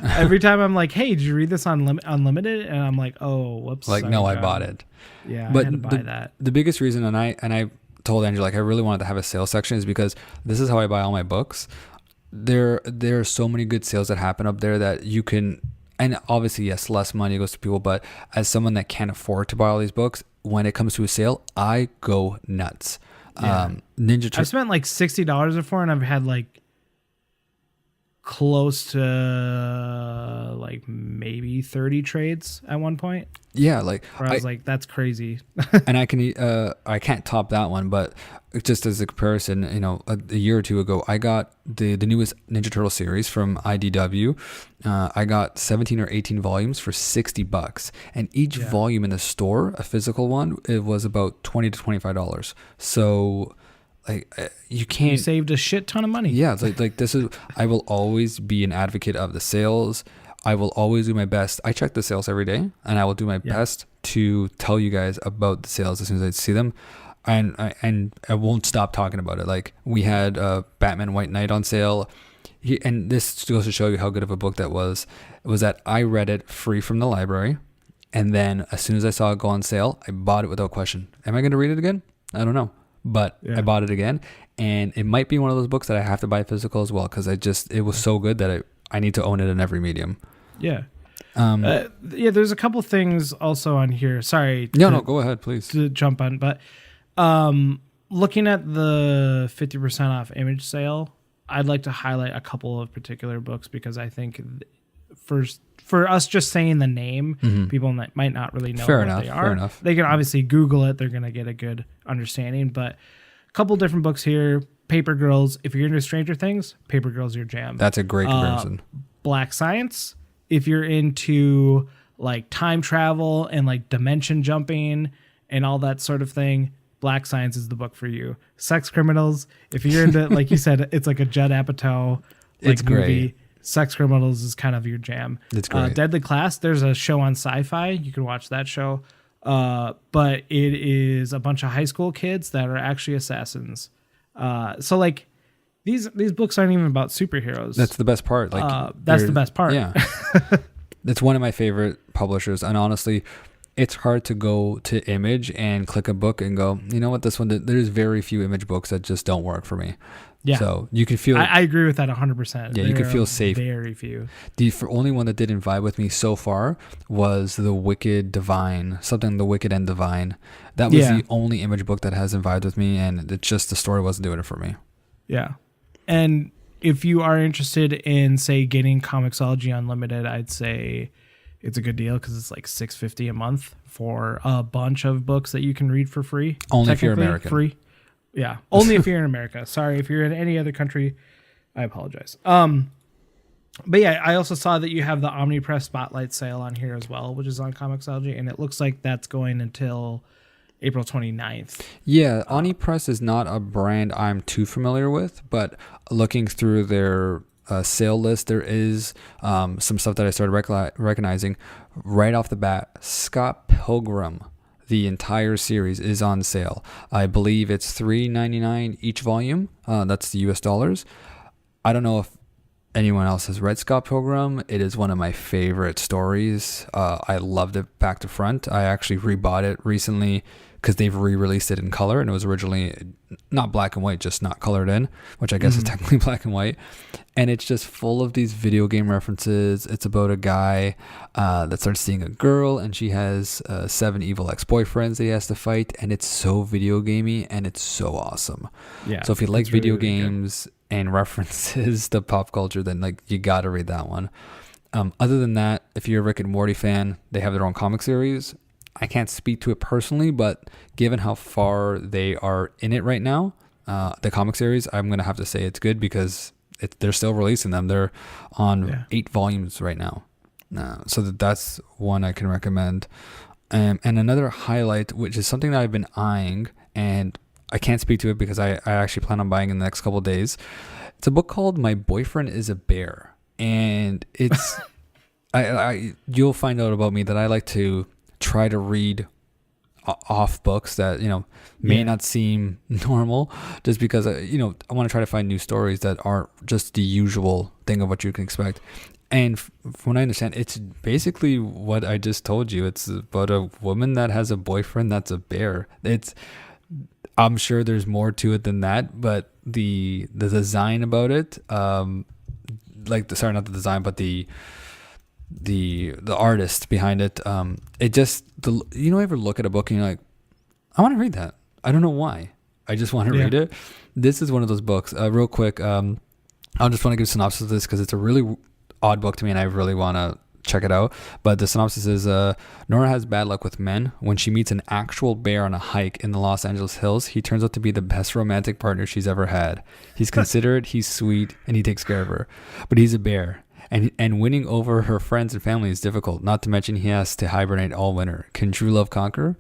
Every time I'm like, hey, did you read this on Unlimited? And I'm like, oh, whoops. Like, no, I bought it. Yeah, but I had to buy that. The biggest reason, and I told Andrew, like, I really wanted to have a sales section, is because this is how I buy all my books. There are so many good sales that happen up there that you can, and obviously, yes, less money goes to people, but as someone that can't afford to buy all these books, when it comes to a sale, I go nuts. Ninja Turtle. I've spent like $60 before, and I've had like close to like maybe 30 trades at one point. Yeah, like, where I was like, that's crazy. And I can't top that one, but just as a comparison, a year or two ago, I got the newest Ninja Turtle series from IDW. I got 17 or 18 volumes for $60, and each volume in the store, a physical one, it was about $20 to $25. So, like, you saved a shit ton of money. Yeah, it's like this is. I will always be an advocate of the sales. I will always do my best. I check the sales every day, and I will do my best to tell you guys about the sales as soon as I see them. And I won't stop talking about it. Like, we had Batman White Knight on sale, and this goes to show you how good of a book that was. It was that I read it free from the library, and then as soon as I saw it go on sale, I bought it without question. Am I going to read it again? I don't know. But I bought it again, and it might be one of those books that I have to buy physical as well, because it was so good that I need to own it in every medium. Yeah. There's a couple things also on here. Sorry. No, go ahead, please. To jump on, but looking at the 50% off Image sale, I'd like to highlight a couple of particular books, because I think for us just saying the name, people might not really know what they are. Fair enough. They can obviously Google it. They're going to get a good understanding. But a couple different books here. Paper Girls. If you're into Stranger Things, Paper Girls your jam. That's a great comparison. Black Science. If you're into like time travel and like dimension jumping and all that sort of thing, Black Science is the book for you. Sex Criminals. If you're into, like you said, it's like a Judd Apatow movie. Great. Sex Criminals is kind of your jam. It's great. Deadly Class, there's a show on Sci-Fi. You can watch that show. But it is a bunch of high school kids that are actually assassins. So like these books aren't even about superheroes. That's the best part. Like that's the best part. Yeah. It's one of my favorite publishers. And honestly, it's hard to go to Image and click a book and go, you know what, this one, there's very few Image books that just don't work for me. Yeah. So you can feel... I agree with that 100%. Yeah, you can feel safe. Very few. The only one that didn't vibe with me so far was The Wicked Divine. Something The Wicked and Divine. That was the only Image book that hasn't vibed with me, and it's just the story wasn't doing it for me. Yeah. And if you are interested in, say, getting Comixology Unlimited, I'd say it's a good deal because it's like $6.50 a month for a bunch of books that you can read for free. Only if you're American. Free. Yeah, only if you're in America. Sorry, if you're in any other country, I apologize. But yeah, I also saw that you have the Omnipress Spotlight sale on here as well, which is on Comixology, and it looks like that's going until April 29th. Yeah, Omnipress is not a brand I'm too familiar with, but looking through their sale list, there is some stuff that I started recognizing right off the bat. Scott Pilgrim. The entire series is on sale. I believe it's $3.99 each volume. That's the US dollars. I don't know if anyone else has read Scott Pilgrim. It is one of my favorite stories. I loved it back to front. I actually rebought it recently because they've re-released it in color, and it was originally not black and white, just not colored in, which I guess is technically black and white. And it's just full of these video game references. It's about a guy that starts seeing a girl, and she has 7 evil ex-boyfriends that he has to fight, and it's so video gamey, and it's so awesome. Yeah. So if you like video games and references to pop culture, then like you got to read that one. Other than that, if you're a Rick and Morty fan, they have their own comic series. I can't speak to it personally, but given how far they are in it right now, the comic series, I'm going to have to say it's good because they're still releasing them. They're on 8 volumes right now. So that's one I can recommend. And another highlight, which is something that I've been eyeing, and I can't speak to it because I actually plan on buying in the next couple of days. It's a book called My Boyfriend is a Bear. And it's, you'll find out about me that I like to try to read off books that, may not seem normal, just because, I want to try to find new stories that aren't just the usual thing of what you can expect. And from what I understand, it's basically what I just told you. It's about a woman that has a boyfriend that's a bear. I'm sure there's more to it than that, but the design about it, not the design, but the artist behind it, it just, ever look at a book and you're like, I want to read that. I don't know why. I just want to read it. This is one of those books. Real quick, I'll just want to give a synopsis of this because it's a really odd book to me and I really want to check it out. But the synopsis is, Nora has bad luck with men. When she meets an actual bear on a hike in the Los Angeles hills, he turns out to be the best romantic partner she's ever had. He's considerate, he's sweet, and he takes care of her. But he's a bear. And winning over her friends and family is difficult, not to mention he has to hibernate all winter. Can true love conquer?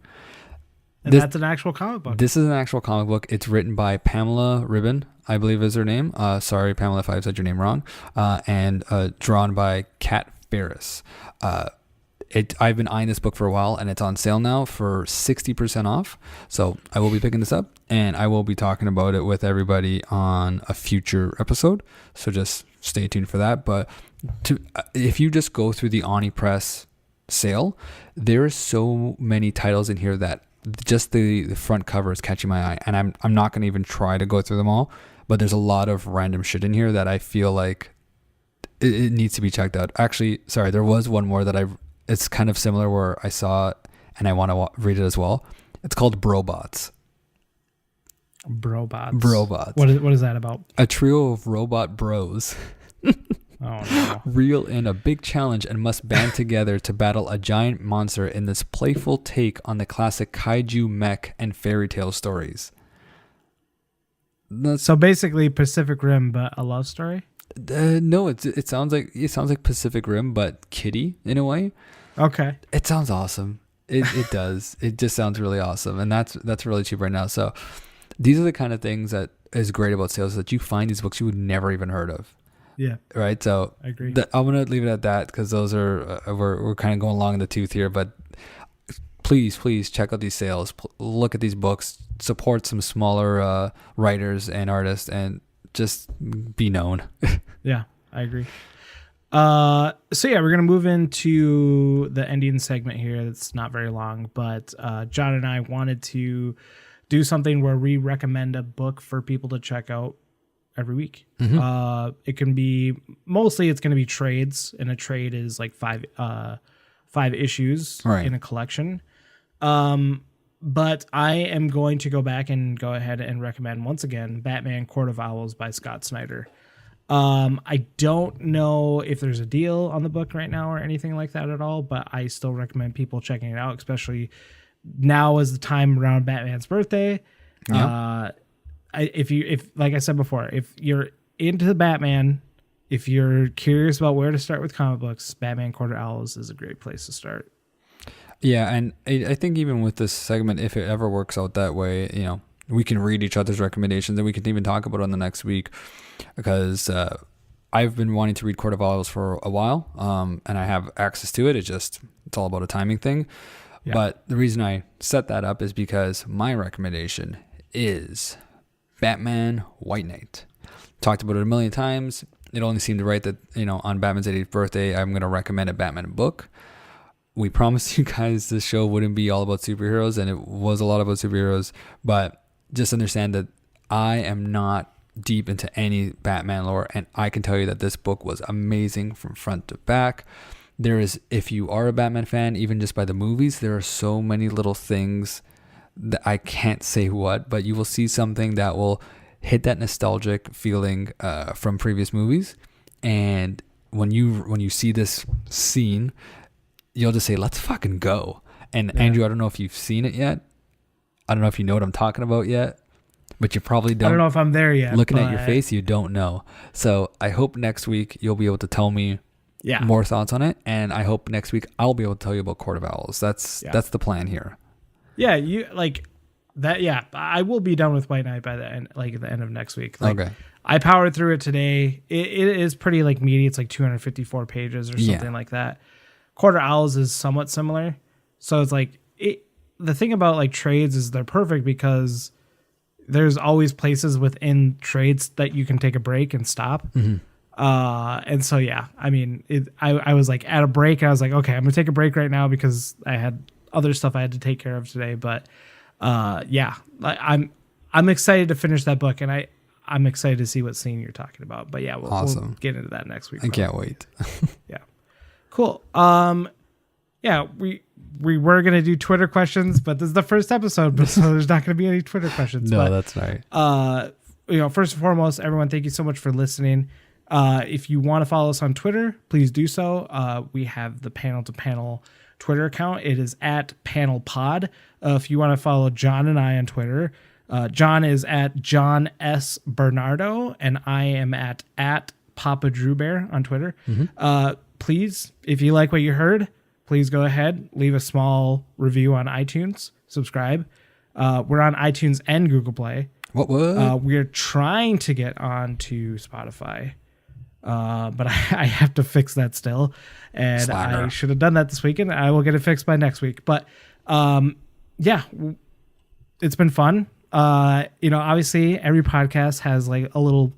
And that's an actual comic book. This is an actual comic book. It's written by Pamela Ribon, I believe is her name. Sorry, Pamela, if I said your name wrong. And drawn by Kat Ferris. I've been eyeing this book for a while, and it's on sale now for 60% off. So I will be picking this up, and I will be talking about it with everybody on a future episode. So just stay tuned for that. But if you just go through the Omnipress sale, there are so many titles in here that just the front cover is catching my eye, and I'm not going to even try to go through them all. But there's a lot of random shit in here that I feel like it needs to be checked out. Actually, sorry, there was one more that it's kind of similar where I saw it and I want to read it as well. It's called Brobots. Brobots. What is that about? A trio of robot bros. Oh no. Reel in a big challenge and must band together to battle a giant monster in this playful take on the classic kaiju mech and fairy tale stories. So basically Pacific Rim, but a love story? No, it sounds like Pacific Rim, but kiddie in a way. Okay. It sounds awesome. It does. It just sounds really awesome, and that's really cheap right now. So these are the kind of things that is great about sales, that you find these books you would never even heard of. Yeah. Right. So I agree. I'm gonna leave it at that because those are we're kind of going along in the tooth here, but please check out these sales. Look at these books. Support some smaller writers and artists, and just be known. Yeah, I agree. So yeah, we're gonna move into the ending segment here. That's not very long, but John and I wanted to do something where we recommend a book for people to check out every week. It can be mostly it's going to be trades, and a trade is like five issues in a collection. But I am going to go back and go ahead and recommend once again Batman Court of Owls by Scott Snyder. I don't know if there's a deal on the book right now or anything like that at all, but I still recommend people checking it out, especially now is the time around Batman's birthday. If like I said before, if you're into the Batman, if you're curious about where to start with comic books, Batman Court of Owls is a great place to start. Yeah, and I think even with this segment, if it ever works out that way, we can read each other's recommendations, and we can even talk about it on the next week, because I've been wanting to read Court of Owls for a while, and I have access to it. It's all about a timing thing. Yeah. But the reason I set that up is because my recommendation is Batman White Knight. Talked about it a million times. It only seemed right that, on Batman's 80th birthday, I'm going to recommend a Batman book. We promised you guys this show wouldn't be all about superheroes, and it was a lot about superheroes, but just understand that I am not deep into any Batman lore, and I can tell you that this book was amazing from front to back. If you are a Batman fan, even just by the movies, there are so many little things that I can't say what, but you will see something that will hit that nostalgic feeling from previous movies. And when you see this scene, you'll just say, let's fucking go. And Andrew, I don't know if you've seen it yet. I don't know if you know what I'm talking about yet, but you probably don't. I don't know if I'm there yet. Looking at your face, you don't know. So I hope next week you'll be able to tell me more thoughts on it, and I hope next week I'll be able to tell you about Court of Owls. That's the plan here. Yeah, you like that. Yeah, I will be done with White Knight by the end, like at the end of next week. Okay. I powered through it today. It is pretty like meaty. It's like 254 pages or something like that. Court of Owls is somewhat similar. So it's like the thing about like trades is they're perfect because there's always places within trades that you can take a break and stop. Mm-hmm. And so, I mean, I was like at a break and I was like, okay, I'm gonna take a break right now because I had other stuff I had to take care of today. But I'm excited to finish that book, and I'm excited to see what scene you're talking about. But we'll get into that next week. I can't wait. Yeah, cool. We were gonna do Twitter questions, but this is the first episode, so there's not gonna be any Twitter questions. No, that's right. First and foremost, everyone, thank you so much for listening. If you want to follow us on Twitter, please do so. We have the Panel to Panel Twitter account. It is at PanelPod. If you want to follow John and I on Twitter, John is at John S. Bernardo, and I am at Papa Drew Bear on Twitter. Mm-hmm. Please, if you like what you heard, please go ahead, leave a small review on iTunes, subscribe. We're on iTunes and Google Play. What? We're trying to get on to Spotify. But I have to fix that still, and Slider. I should have done that this weekend. I will get it fixed by next week. But it's been fun. Obviously every podcast has like a little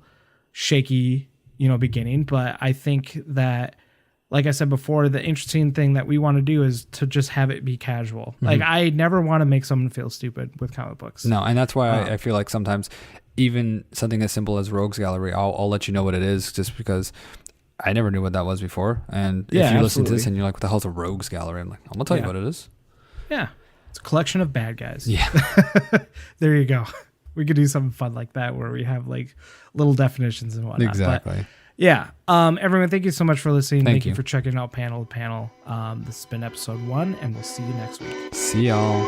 shaky, beginning, but I think that, like I said before, the interesting thing that we want to do is to just have it be casual. Mm-hmm. Like I never want to make someone feel stupid with comic books. No, and that's why I feel like sometimes even something as simple as Rogues Gallery, I'll let you know what it is, just because I never knew what that was before. And if you listen to this and you're like, what the hell's a Rogues Gallery? I'm like, I'm going to tell you what it is. Yeah. It's a collection of bad guys. Yeah. There you go. We could do something fun like that where we have like little definitions and whatnot. Exactly. But, everyone, thank you so much for listening. Thank you for checking out Panel to Panel. This has been episode 1, and we'll see you next week. See y'all.